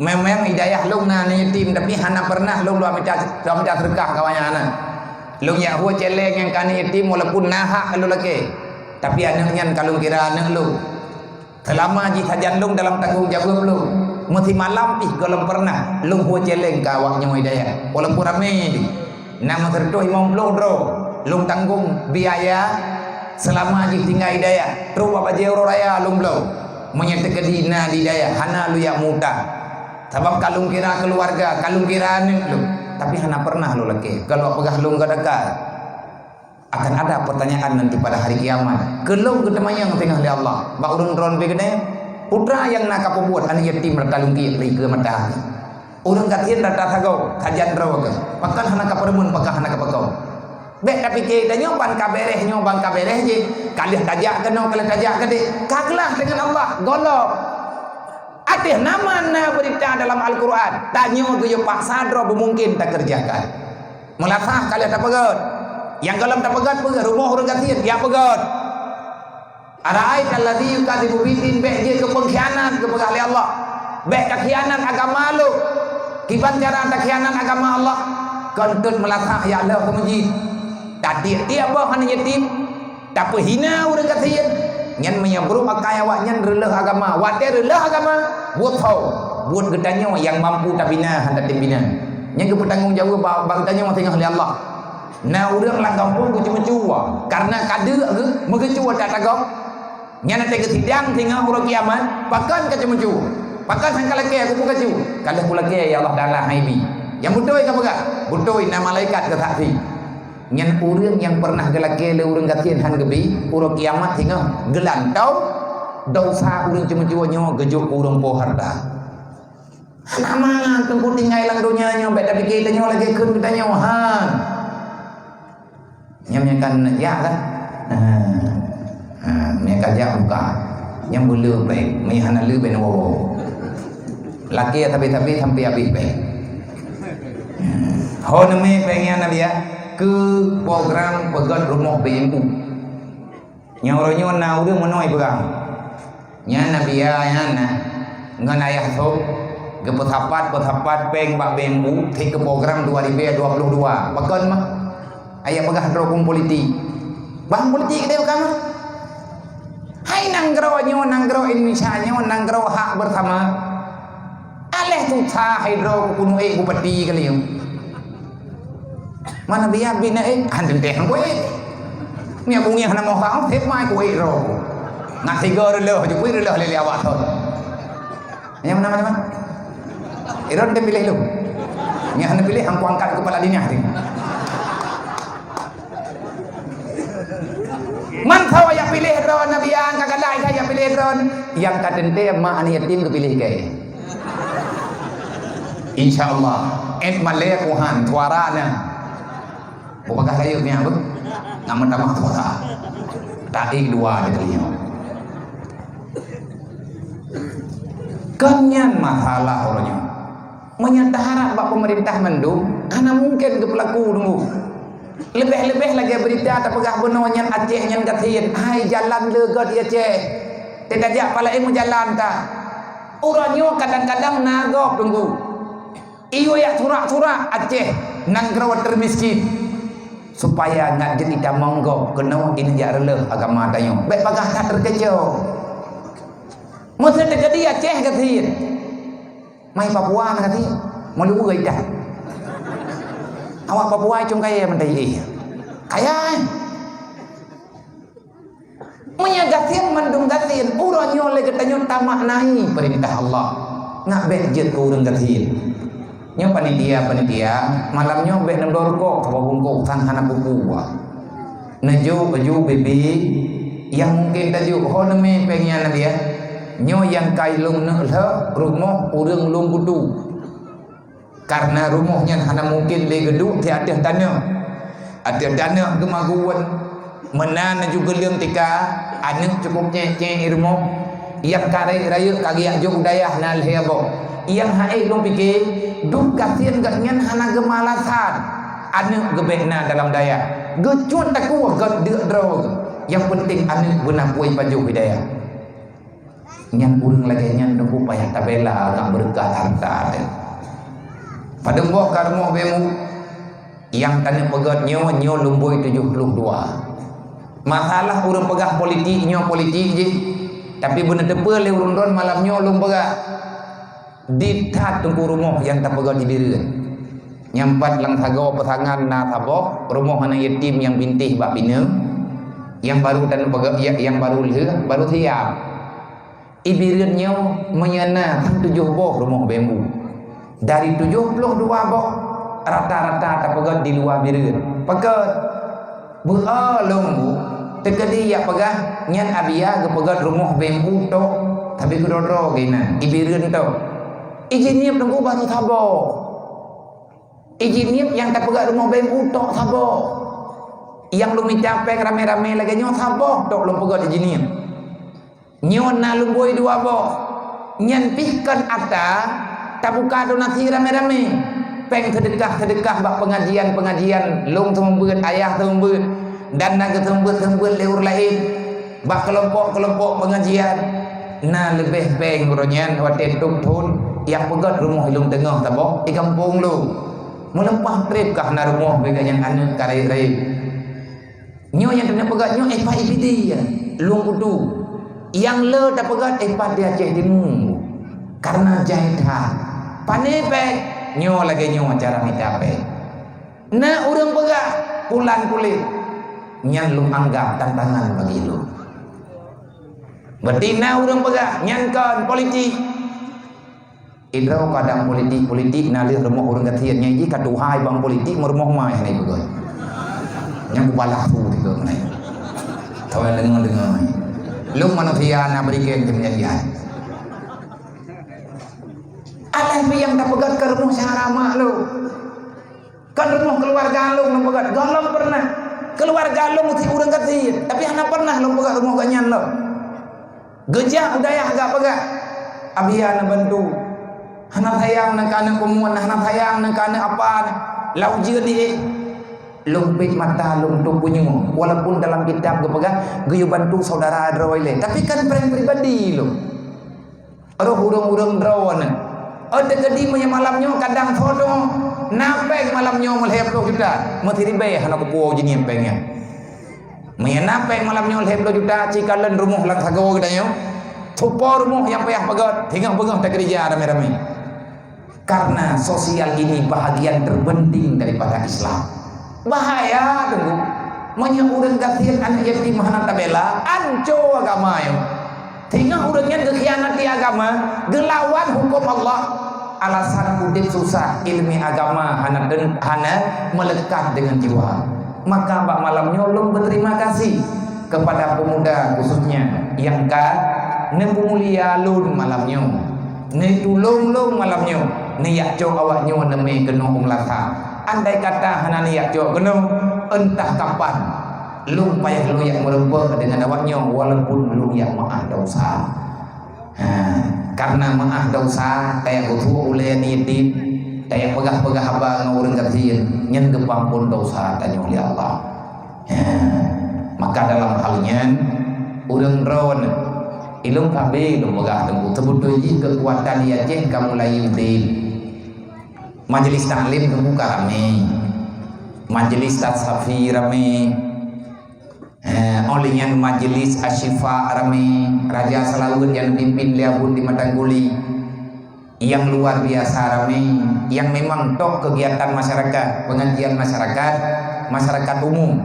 Memang hidayah lung na yatim tapi hana pernah lung lu minta sedekah kawannya hana. Lung ya huwa celeng yang kan yatim walaupun nahak lelaki. Tapi anaknya kalau kira anak lu selama ji sajan lu dalam tanggung jawab lu mesti malam kalau pernah lu huwa celeng ka awaknya hidayah walaupun ramai ni nama serto imam blodro lu tanggung biaya selama ji tinggal hidayah terus bapa jero raya lu blo menyertai dina di hidayah hana lu yang muda sebab kalau kira keluarga kalau kira anak lu tapi hana pernah lu lagi kalau pegah lu enggak dekat akan ada pertanyaan nanti pada hari kiamat. Kelong ketemu yang tengah oleh Allah. Bak urun ron begini. Putra yang nak apa buat anak yatim bertalung ki ke mata. Urun katian data sagau kajian rawaga. Pakan hana kapermun pakah hana kapakau. Bek tapi ke danyo ban kabereh je. Kalih tajak keno kalih tajak gede. Kaglah dengan Allah. Golok. Atih nama na berita dalam Al-Quran. Tanyo tu yo pak sadro mungkin tak kerjakan. Melasah kalih tak pegot. Yang dalam tak pegat rumah orang katian dia pegat. Ara'ait alladhi yukadzibu bidin bek je ke pengkhianat kepada Allah. Bek kekhianat agama lu. Kiban cara tak khianat agama Allah. Kentut melatah ya Allah ke masjid. Tadi dia bah hanya yatim. Tak hina orang katian. Nyan menyebru pakai awaknya relah agama. Wate relah agama. Buat tahu. Buat gedanya yang mampu tak bina hendak bina. Yang bertanggung jawab bang tanya tengah oleh Allah. Nah orang lah kampung ku cuma cua karena kada ke megecua tak tagap nya nanti ke sidang tinggal orang kiamat pakan ke cuma cua pakan hang kalake aku buka cua kalau pula ke ya Allah dalah haibi yang butoi ka baga butoi na malaikat ke saksi nya orang yang pernah gelake le orang katian han gebi orang kiamat tinggal gelantau dosa orang cuma cua nyo gejuk orang poharda nama tengku tinggal lang dunia nyo bet tapi kita nyo lagi keun kita nyo han nyamnyakan ya kan mereka jak buka yang bulu baik mihana lu ben wo laki tapi sampai habis baik ho neme pengen nabi ya ke program pegat rumah BMU. Nyaronyo na udah menoi pegang. Nya nabia nya na ngan ayah so ke pethapat peng bak BMU thi ke program 2022. Pegan mah ayah pegah dukung politik. Bang politik dia kan mah. Hai nanggro Indonesia nyo nanggro hak bersama. Aleh tu tha hidro kuno bupati kali yo. Mana biar bina handeng teh hang kowe. Mia bungi hana mo khao thep mai kowe ro. Ngat tiga releh je kowe releh le awak thon. Yang mana? Iron dia pilih lu. Mia hana pilih hang ku angkat kepala dinya ni. Man tahu yang pilih ron Nabi yang kakak lain saya pilih ron yang kadente mak ani yatim ke pilih ke. Insyaallah malaya kuhan tuarana. Bukan kayu ni apa? Nama nama tuara. Tadi dua dia. Kenyan masalah orangnya. Menyatakan bak pemerintah mendung, ana mungkin ke pelaku nunggu. Lebih-lebih lagi berita tak pegah benar nyan Aceh nyan katin. Hai jalan legat ya Aceh. Tidak jak pala ilmu jalan ta. Uranyo kadang-kadang nagop tunggu. Iyo ya surak-surak Aceh nang gerawat termiskin. Supaya nak jadi kita monggok kena ini jak releh agama tayo. Baik pagah tak terkecoh. Masa terjadi Aceh katin. Mai Papua katin. Malu gay dah. Awak Papua cung kaya mentai kaya menyagatin mendung gatin uranyo le ketanyo tamak nahi perintah Allah ngak bejet ke urang gatin nyo panitia malamnya be nendor kok bungkuk sang hana pupua nejo baju bebe yang mungkin taju honeme pengen dia nyo yang kailung ne rumah urang lung kudu. Karena rumahnya hanya mungkin di gedung tiada tanah kemaguan menan juga liang tika anak cukup cek rumah yang kare raya kagi ajuk dayah nal hebo yang hai long pikir duk kasian gatnyan hana gemalasan anak gebekna dalam daya gecut taku gat deuk draw yang penting anak benar puai paju hidayah nyan urang lagi nyan nunggu payah tabela agak berkah harta pada mbok karmo bemu yang tanya pegat nyo lumboi 72. Masalah urang pegah politik je. Tapi bener tepe le urang ron malam nyo lum pegah. Ditat tunggu rumah yang tak pegat di diri. Nyampat lang tagaw pasangan na taboh rumah anak yatim yang bintih bak bina. Yang baru dan pegat yang baru baru siap. Ibireun nyo menyana 7 boh rumah bemu. Dari 72 bok rata-rata tak pegat di luar bireun. Pegat beulung tegedi ya pegah nyan abia ke pegat rumah bembu tok tapi kudodro gina ibireun tok. Izin niep tunggu baru sabo. Izin niep yang tak pegat rumah bembu tok sabo. Yang lumi capek rame-rame lagi nyo sabo tok lum pegat izin niep. Nyon na lumboi 2 bok. Nyan pihkan ata tak buka donasi rame-rame peng sedekah bak pengajian long tembut ayah tembut dan naga tembut leur lain bak kelompok pengajian na lebih peng ronyan wate tuk thun yang pegat rumah ilung tengah tabok di kampung lu melempah trip kah na rumah bega yang anu karai nyo yang kena pegat nyo pa ibidi lung kudu yang le tak pegat pa dia Aceh Timur karena jahitan panepek nyo lagi nyo cara mitape na urang pegah pulan kulit nyan lu anggap tantangan bagi lu betina urang pegah nyan kan politik idrau kadang politik nalir rumah urang katian nyanyi kaduhai bang politik merumah mai ni begoy yang balah tu tiga menai tahu dengar lu manusia na berikan kemenian alih yang tak pegat ke rumah syaramah lu kan rumah keluarga lu yang pegat galong pernah keluarga lu si urang kecil tapi hana pernah lu pegat rumah ganyan lu gejah udayah agak pegat abia na bantu hana sayang nak kana kumuan hana sayang nak kana apa lau jeudi lumpit mata lum tu punya, walaupun dalam kitab gue pegang gue bantu saudara droile, tapi kan prank pribadi lo. Aduh urung-urung drone. Ada kedi punya malamnya kadang foto napeng malamnya melhep lo juta, mati ribe hana kupu jenis pengnya. Maya napeng malamnya melhep lo juta, cikalan rumah lang sago katanya. Tupor rumah yang payah pagat, tinggal pegang tak kerja rame-rame. Karena sosial ini bahagian terpenting daripada Islam. Bahaya tunggu banyak orang kasihan anak yatim hana tabela anco agama yo tinggal orangnya kekhianati agama gelawan hukum Allah alasan udip susah ilmi agama hana melekat dengan jiwa. Maka bak malam nyolong berterima kasih kepada pemuda khususnya yang mulia lun malamnya ne tulung malamnya ne yak cok awaknya neme kena umlata. Andai kata hana niat jo kenung entah kapan lu payah lu yang merempah dengan awaknya walaupun lu yang maaf dosa. Karena maaf dosa kayak kutu oleh niatin kayak pegah-pegah abang orang kasihan nyen kepampun dosa tanya oleh Allah. Maka dalam halnya urang ron ilung kabe lu pegah tengku sebetulnya kekuatan ia je kamu lain din. Majelis taklim terbuka rame, majelis tasawuf rame, olinya majelis asyifa rame, Raja Salawun yang pimpin liabun di Matangguli, yang luar biasa rame, yang memang tok kegiatan masyarakat, pengajian masyarakat umum,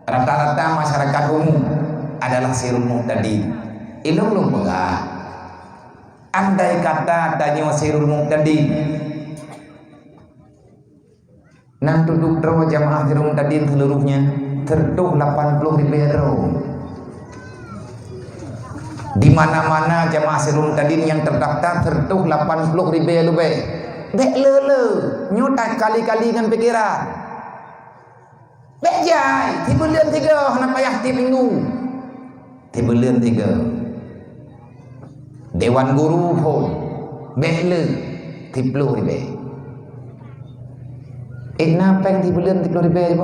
rata-rata masyarakat umum adalah Sirul Muqtadin. Ilung belum pegah. Andai kata tanya Sirul Muqtadin nang duduk draw jamaah Sirul Muqtadin seluruhnya tertuh 80 ribu. Di mana-mana jamaah Sirul Muqtadin yang terdaftar tertuh 80 ribu lebih. Bek lele, nyutak kali-kali dengan pikiran. Bek jai, tiba lian 3, hana payah tiap minggu. Tiba lian 3. Dewan guru pun bek le 30 ribu. Napeng di bulan 30 ribu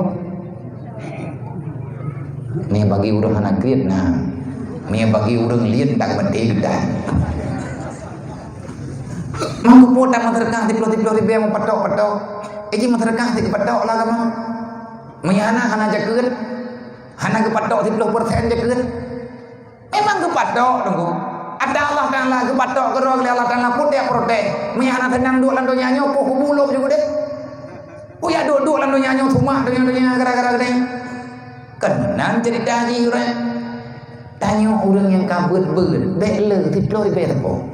ni bagi orang anak kriat nah ni bagi orang lian tak mati dah mau potang materkah 30 ribu yang patok ini materkah 30 patok lah kamu menyana hana jakeun hana ke patok 30% jakeun memang ke patok tunggu ada Allah Ta'ala ke patok ke roh Allah Ta'ala pun dia protes menyana tenang duk lando nyanyo po hubuluk juga deh. Oh ya duduk lalu nyanyi rumah dengan gara-gara gede. Kenan cerita lagi orang. Tanya orang yang kabut bele 30 ribu tepo.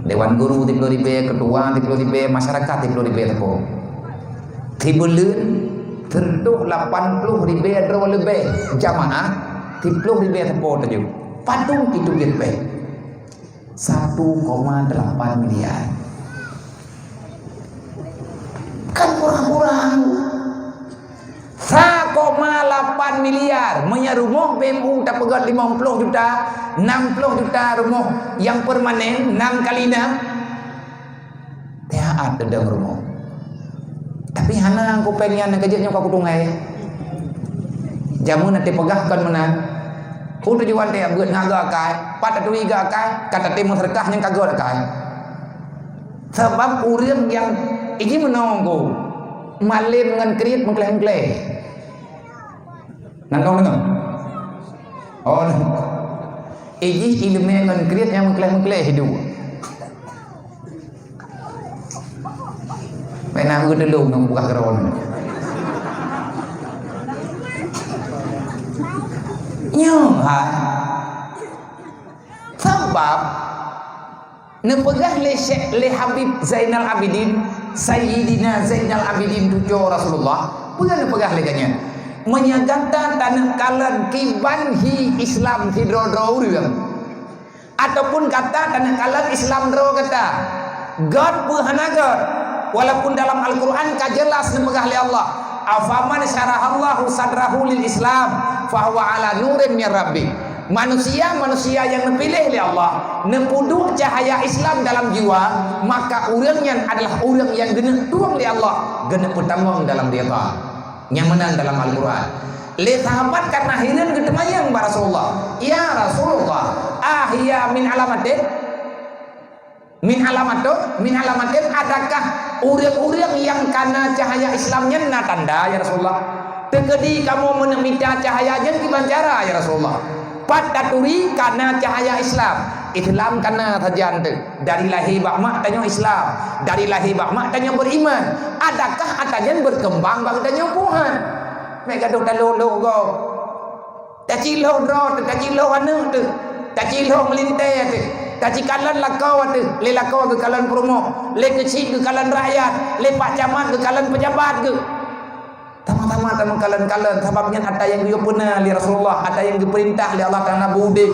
Dewan guru 30 ribu, ketua 30 ribu, masyarakat 30 ribu tepo. Tibulan tertuh 80 ribu lebih jamaah 30 ribu tepo tadi. Patung itu ribu 1,8 miliar. Kan kurang-kurang 1,8 miliar punya rumah BMU tak pegat 50 juta 60 juta rumah yang permanen 6 kali 6 tehat ada rumah tapi hana aku pengen kejutnya aku tungai jamu nanti pegahkan menang ku tujuan dia buat ngaga kai pada tu iga kai kata timur serkah yang kagak kai sebab urang yang iki menunggu malim dengan kriit mengkleh-kleh nangkong oh iki ilmu dengan kriit yang mengkleh-kleh hidup penang gue dulu nang buka keron nyong sebab nepegah le Habib Zainal Abidin Sayyidina Zainal Abidin tujuh Rasulullah bukan nepegah leganya menyagata tanah kalan kibanhi Islam hidrodro ataupun kata tanah kalan Islam dro kata God buhana God walaupun dalam Al-Quran kajelas nepegah le Allah afaman syarahallahu sadrahu lil Islam fahuwa ala nurin min rabbi manusia yang dipilih oleh Allah nepuduk cahaya Islam dalam jiwa maka orangnya adalah orang yang gena tuang oleh Allah gena pertama dalam dia yang menang dalam Al-Quran. Le sahabat karena hiran ketemayang ba Rasulullah. Ya Rasulullah, ahya min alamatin adakah urang-urang yang karena cahaya Islamnya na tanda ya Rasulullah. Tegedi kamu menemita cahayanya gimana cara ya Rasulullah. Padaturi karena cahaya Islam karena sajian tu. Dari lahir bak mak tanya Islam, dari lahir bak mak tanya beriman. Adakah atajan berkembang bak tanya Tuhan? Mereka tu lalu go. Tak cilo ro, tak cilo anu tu. Tak cilo melintai tu. Tak cikalan lakau tu. Le lakau ke kalan promo, le kecil ke kalan rakyat, le pak camat ke kalan pejabat ke. Tama-tama kalan-kalan sebabnya ada yang diupuna li Rasulullah, ada yang diperintah li Allah Taala bude.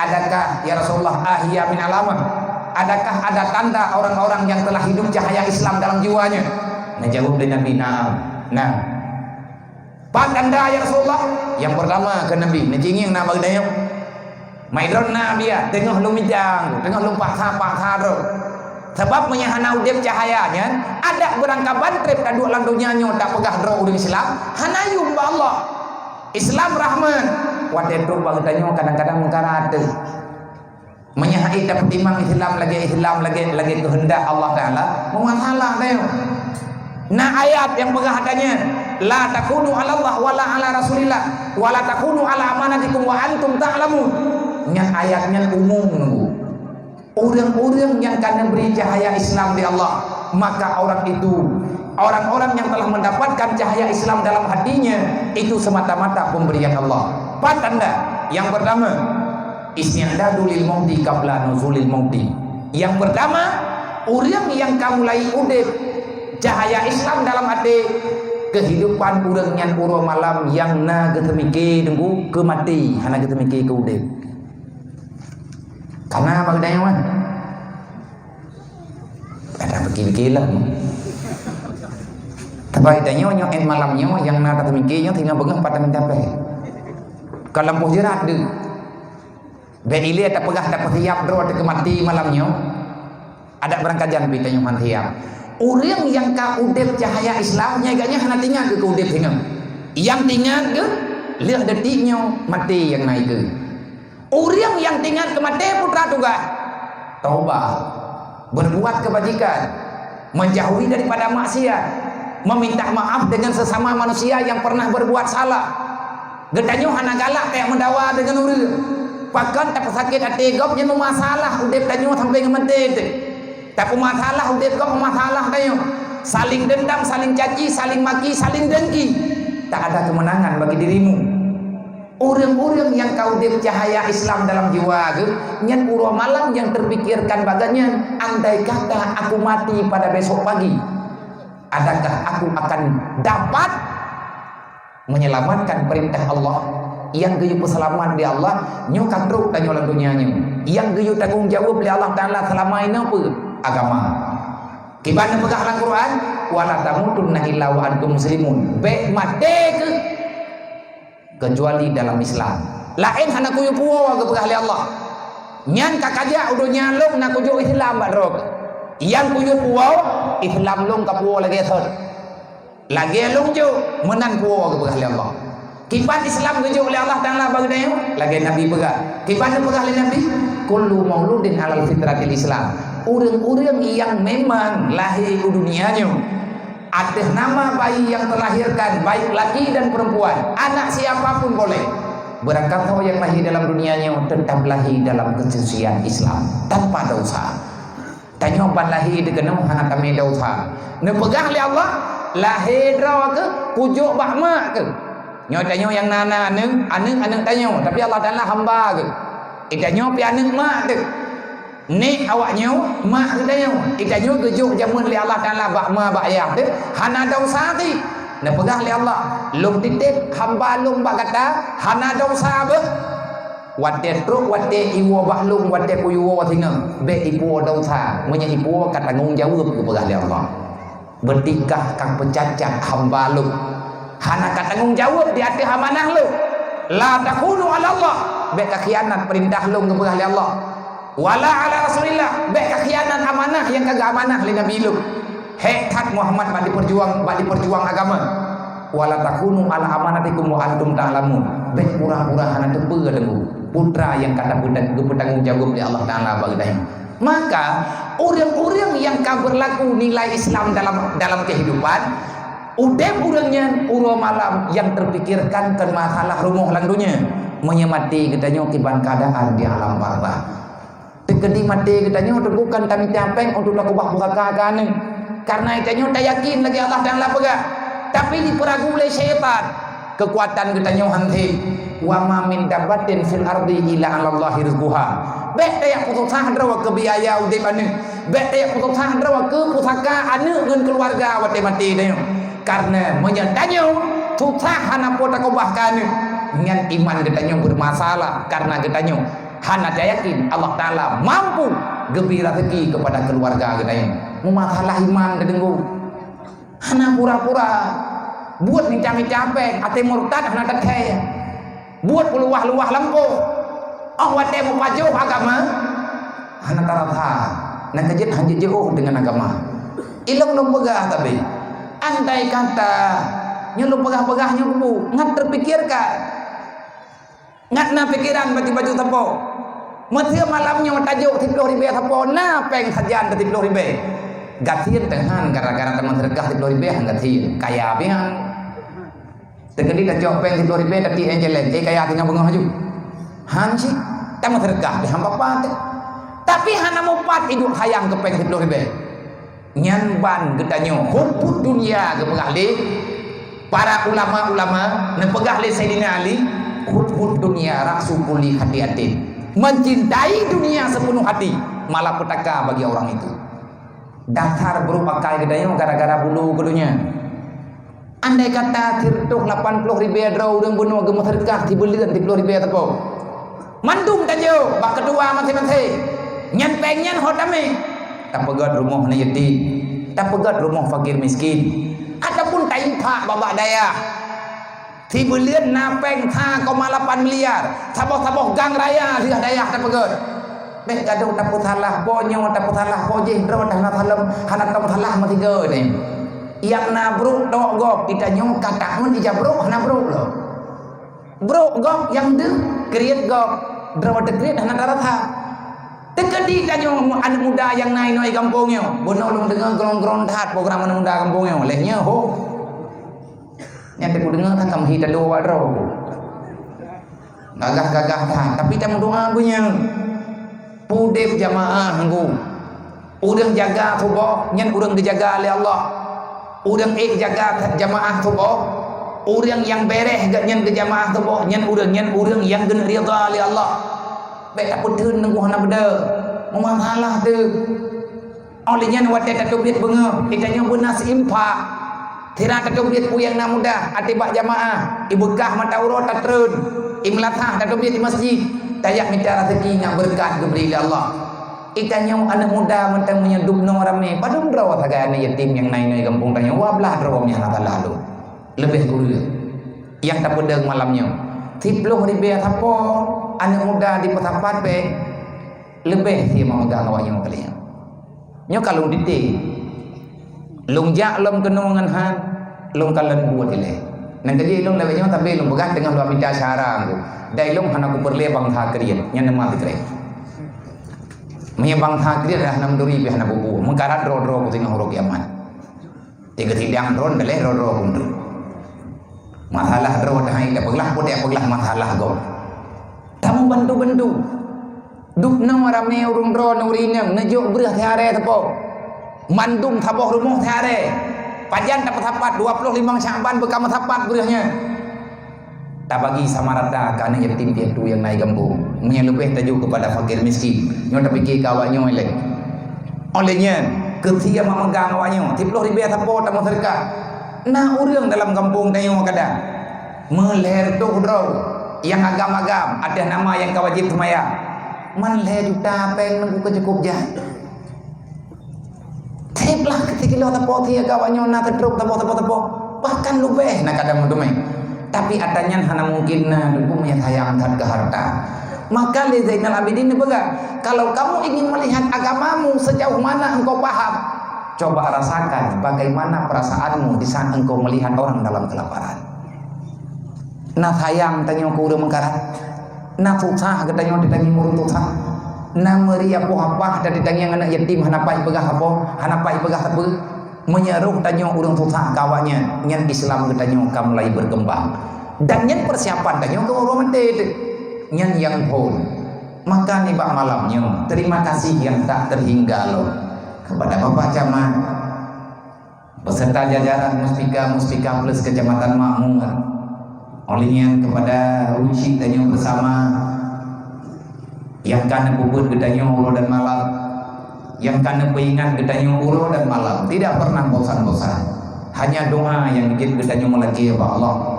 Adakah ya Rasulullah ahya min alamah? Adakah ada tanda orang-orang yang telah hidup cahaya Islam dalam jiwanya? Nah jawab dengan Nabi na'am. Nah. Pak tanda ya Rasulullah. Yang pertama ke Nabi, najinging na bagdayo. Maidron na biya, tengah lumijang, tengah lumpak sapa ro. Sebab menyahana udip cahayanya ada berangkapan trip kadua lang dunia nyo tak pegah dro udang Islam hanayum ba Allah Islam rahman wate tu bagdanyo kadang-kadang mengkarate menyahai dapat imam Islam lagi kehendak Allah Taala memasalah teo. Nah ayat yang pegah katanya la takunu ala Allah wala ala Rasulillah wala takunu ala amanatikum wa antum ta'lamun. Nya ayatnya umum nunggu. Orang-orang yang karena beri cahaya Islam di Allah, maka orang-orang yang telah mendapatkan cahaya Islam dalam hatinya itu semata-mata pemberian Allah. Empat tanda. Yang pertama, isti'dadu lil mauti qabla nuzulil mauti. Yang pertama, orang yang kamulai udip cahaya Islam dalam hati, kehidupan orang yang pura malam yang na getemike dengku ke mati, hana getemike ke udip. Karena apa katanya man? Ada pikir-pikir lah. Tapi tanya nyo malamnya yang nada temikirnya tinggal pegang pada mencapai. Kalau lampu jerat tu, beili ada pegah dapat siap draw ada kemati malamnya. Ada berangkajan bitanya man siap. Orang yang kau udip cahaya Islamnya agaknya hana tinggal ke udip tinggal. Yang tinggal ke lihat detiknya mati yang naik ke. Orang yang tinggal kematian putra juga taubat, berbuat kebajikan, menjauhi daripada maksiat, meminta maaf dengan sesama manusia yang pernah berbuat salah. Gedanyo hana galak kayak mendawa dengan urang. Pakan tak sakit hati gop yang masalah udip danyo sampai ngemente tu. Tak masalah udip gop masalah danyo. Saling dendam, saling caci, saling maki, saling dengki. Tak ada kemenangan bagi dirimu. Orang-orang yang kau udip cahaya Islam dalam jiwa ke, nyan pura malam yang terpikirkan badannya, andai kata aku mati pada besok pagi, adakah aku akan dapat menyelamatkan perintah Allah? Yang geyu peselamat di Allah, nyo katruk tanyo lang dunianya. Yang geyu tanggung jawab di Allah Taala selama ini apa? Agama. Kibana pegah dalam Quran, wala tamutunna illa wa antum muslimun. Be mate ke kecuali dalam Islam. Lain hana kuyu puwa ke pegah li Allah. Nyan kakaja udah nyalung nak kuju Islam bak rok. Yang kuyu puwa Islam long ka puwa lagi thot. Lagi long jo menan puwa ke pegah li Allah. Kipan Islam kuju oleh Allah Taala bagdayo lagi Nabi pegah. Kipan pegah li Nabi kullu mauludin alal fitratil Islam. Orang-orang yang memang lahir ke dunianya atas nama bayi yang terlahirkan, baik laki dan perempuan, anak siapapun boleh. Berangkat kau yang lahir dalam dunianya tetap lahir dalam kesucian Islam tanpa dosa. Tanya pan lahir dikenal hana kami dosa. Ne pegah li Allah lahir rawa ke pujuk bak mak ke. Nyo tanya yang nana aneng tanya tapi Allah Taala hamba ke. Itanya pi aneng mak ke. Ni awaknya mak katanya itanya gejuk jamun li Allah Taala bak ma bak ayah tu hana dosa ti na pegah li Allah lum titip hamba lum bak kata hana dosa be wate truk wate iwo bak lum wate puyuwa tingang be ipo dosa menya ipo kat tanggung jawab ke pegah li Allah bertikah kang pencacat hamba lum hana kat tanggung jawab di hati amanah lu la takunu ala Allah be khianat perintah lum ke pegah li Allah wala ala Rasulillah baik khianat amanah yang kagak amanah li Nabi lu. Hekat Muhammad bak diperjuang agama. wala takunu ala amanatikum wa antum ta'lamun. Baik pura-pura hana tepe dengu putra yang kata bertanggung jawab oleh Allah Taala bagai. Maka orang-orang yang berlaku nilai Islam dalam kehidupan, udah urangnya uro malam yang terpikirkan ke masalah rumah langdunya menyemati katanya kiban keadaan di alam barzah. Tegedi mati katanya bukan kami capek untuk lakukan pusaka karena itanya tak yakin lagi Allah dan Allah pegah. Tapi diperagu oleh syaitan. Kekuatan katanya hanti. Wa ma min dabbatin fil ardi illa 'ala Allahi rizquha. Bek dia putusah drawa ke biaya udip anu. Bek dia putusah drawa ke pusaka anu ngan keluarga wate mati dia. Karena menyatanya susah hana pota bahkan dengan iman katanya bermasalah karena katanya hana yakin Allah Ta'ala mampu gembira rezeki kepada keluarga katanya. Masalah iman kedenggu hana pura-pura buat ni capek ate murtad hana tekaya buat peluah-luah lampu wate memajuh agama hana taratha nak kejit hanya jauh dengan agama ilong long begah tapi andai kata nyelum begah-begahnya bu ngat terpikirkan ngat na pikiran baju tapo matia malamnya tajuk 10 ribu tapo na peng sajian 10 ribu gatian tengan gara-gara teman tergah 10 ribu gatian kaya biang tegedi tajuk peng 10 ribu tapi enjelen kaya tinggal bengah maju hanci teman tergah hamba pat tapi hana mupat hidup hayang ke peng 10 ribu nyanban getanyo hubud dunia ke pegahli para ulama-ulama nepegahli Sayyidina Ali hubud dunia raksu kulli hati-hati mencintai dunia sepenuh hati malah petaka bagi orang itu dasar berupa kaya gedayo gara-gara bulu kedunya andai kata tirtuh 80 ribu draw urang bunuh gemuk terkah dibelian 10 ribu tapo mandum tajo bak kedua masing-masing nyan pengen hodame tak pegat rumah ni yatim tak pegat rumah fakir miskin ataupun taimpa babak daya dibelian napeng 5,8 miliar saboh-saboh gang raya di daya tak pegat bek gaduh tak putalah ponyo tak putalah pojeh draw dah na thalem hana tak putalah matiga ni yang nabruk dok gop ditanya kata mun dijabruk hana bruk lo bruk gop yang de create gop draw de create hana daratha tegedi tanyo anak muda yang naik kampungnya bono long dengar grong-grong tat program anak muda kampungnya lehnya ho yang aku dengar kan kamu hidup dua wadro gagah-gagah tak tapi kamu doa punya pudep jamaah anggu udang jaga tubuh nyen udang dijaga oleh Allah udang jaga jamaah tubuh udang yang bereh gak nyen ke jamaah tubuh nyen udang yang gen rida oleh Allah baik tak putun nunggu hana beda memasalah tu olehnya wate tak duit benga itanya benas impak tira tak duit puyang na mudah atibak jamaah ibukah mata urut tak terun imlatah tak duit di masjid tayak minta rezeki nak berkat diberi oleh Allah itanya anak muda mentang menyedup nang rame padung draw tagana yatim yang naik kampung tanya wablah drawnya hana lalu lebih guru yang tak pedang malamnya 10 ribu tapo anak muda di petapat be lebih dia memegang awaknya kalian nyo kalau ditik lung jak lom kenungan han lung kalan buat ile nang tadi lung lewatnya tapi lung begat dengan lu minta syarang dai lung hana ku perle bang tha krian nya nama tikre me bang tha krian dah 6 duri be hana bubu mengkarat ro ku tengah huruf kiamat tiga tidang ron dale ro kundu masalah ro dah ida peglah masalah go tamu bantu-bantu duk nang rame urung ro nurinem nejuk berah tiare tapo mandum taboh rumah tiare pajan dapat tapat 25 Syaban bekam tapat berahnya tak bagi sama rata karena yatim piatu yang naik kampung menyelebih tajuk kepada fakir miskin nyo tak fikir kawaknya olehnya ketika memegang awaknya 10 ribu tapo tamu serka nah urang dalam kampung tayo kadang meler tu draw yang agam-agam ada nama yang kawajib semaya man le juta peng nang cukup jah teplah ketika lo tapo dia kawannya na teruk tapo bahkan lebih nak kadang mendume tapi adanya hana mungkin na dukung yang sayang ke harta maka li Zainal Abidin bega kalau kamu ingin melihat agamamu sejauh mana engkau paham Coba rasakan bagaimana perasaanmu di saat engkau melihat orang dalam kelaparan. Nah sayang tanya ku urang mengkarat. Nah susah katanya ditangi murung susah. Nah meriah po apa dan ditangi anak yatim hanapai pegah apa, hanapai pegah apa. Menyeruh tanya urang susah kawannya. Nyan Islam katanya kamu mulai berkembang. Dan nyan persiapan tanya ke orang mati. Nyan yang pun. Maka nih Pak malamnya terima kasih yang tak terhingga loh kepada Bapak Camat beserta jajaran Muspika plus Kecamatan Makmur, olehnya kepada Ruci tanya bersama yang kana bubut gedanya ulo dan malam, yang kana peingan gedanya ulo dan malam, tidak pernah bosan-bosan, hanya doa yang bikin gedanya melagi ya Allah.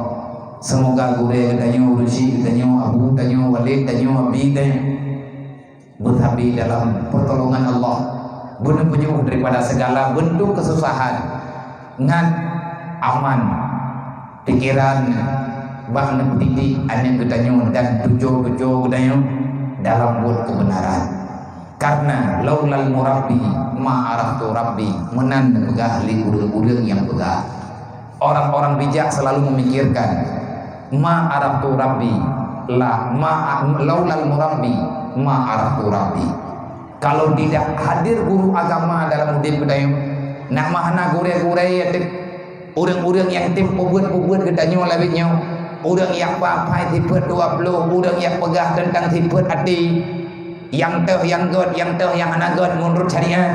Semoga gure gedanya Ruci gedanya Abu gedanya Walid gedanya Abi berhabis dalam pertolongan Allah, benar penyuh daripada segala bentuk kesusahan, ngan aman pikiran bahna pendidik ane gedanyo dan tujuh gedanyo dalam buat kebenaran. Karena laulal murabbi ma araftu rabbi, menan begah li urang-urang yang begah. Orang-orang bijak selalu memikirkan ma araftu rabbi la ma laulal murabbi ma araftu rabbi. Kalau tidak hadir guru agama dalam udin gedayung, nak mahana gure-gure ya urang-urang yang tim pubut-pubut gedanyo labitnya, urang yang papai tipet 20, urang yang pegah tentang tipet hati, yang teh yang god, yang teh yang anak god menurut syariat,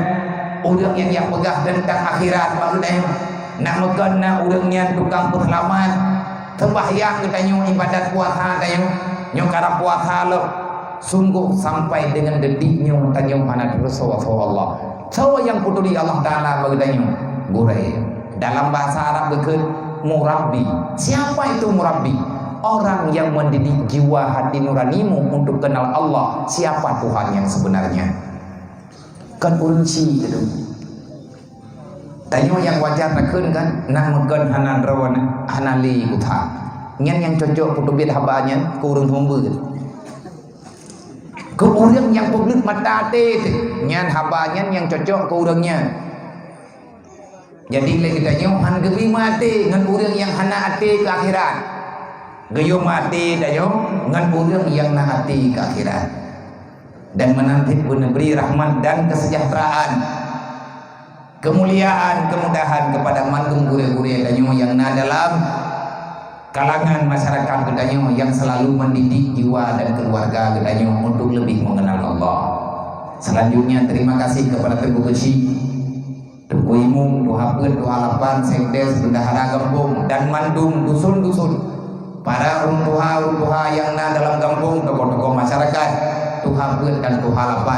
urang yang pegah tentang akhirat maksudnya, nak megana urangnya tukang perlaman, sembahyang gedanyo ibadat puasa gedanyo, nyokara puasa lo. Sungguh sampai dengan detiknya tanya mana Rasulullah. So yang peduli Allah Taala bagainya gurai. Dalam bahasa Arab berkata murabbi. Siapa itu murabbi? Orang yang mendidik jiwa hati nuranimu untuk kenal Allah. Siapa Tuhan yang sebenarnya? Kan urunci gitu. Tanya yang wajar nakun kan nak meken hanan rawan hanali utha. Nyan yang cocok untuk biar habanya kurung humbu gitu. Ke orang yang publik mata teh nyan habanya yang cocok ke orangnya. Jadi lagi tanya han gebi mati ngan orang yang hana ati ke akhirat. Geyo mati dayo ngan orang yang na hati ke akhirat. Dan menanti beri rahmat dan kesejahteraan, kemuliaan, kemudahan kepada mantung gure-gure dayo yang na dalam kalangan masyarakat gedanyo yang selalu mendidik jiwa dan keluarga gedanyo untuk lebih mengenal Allah. Selanjutnya terima kasih kepada Teguh Besi, Tuku Imung, Tuhapeun, Tuhalapan, Sekdes, Bendahara Kampung dan Mandum dusun-dusun, para untuha yang dalam kampung, tokoh-tokoh masyarakat, Tuhapeun dan Tuhalapan.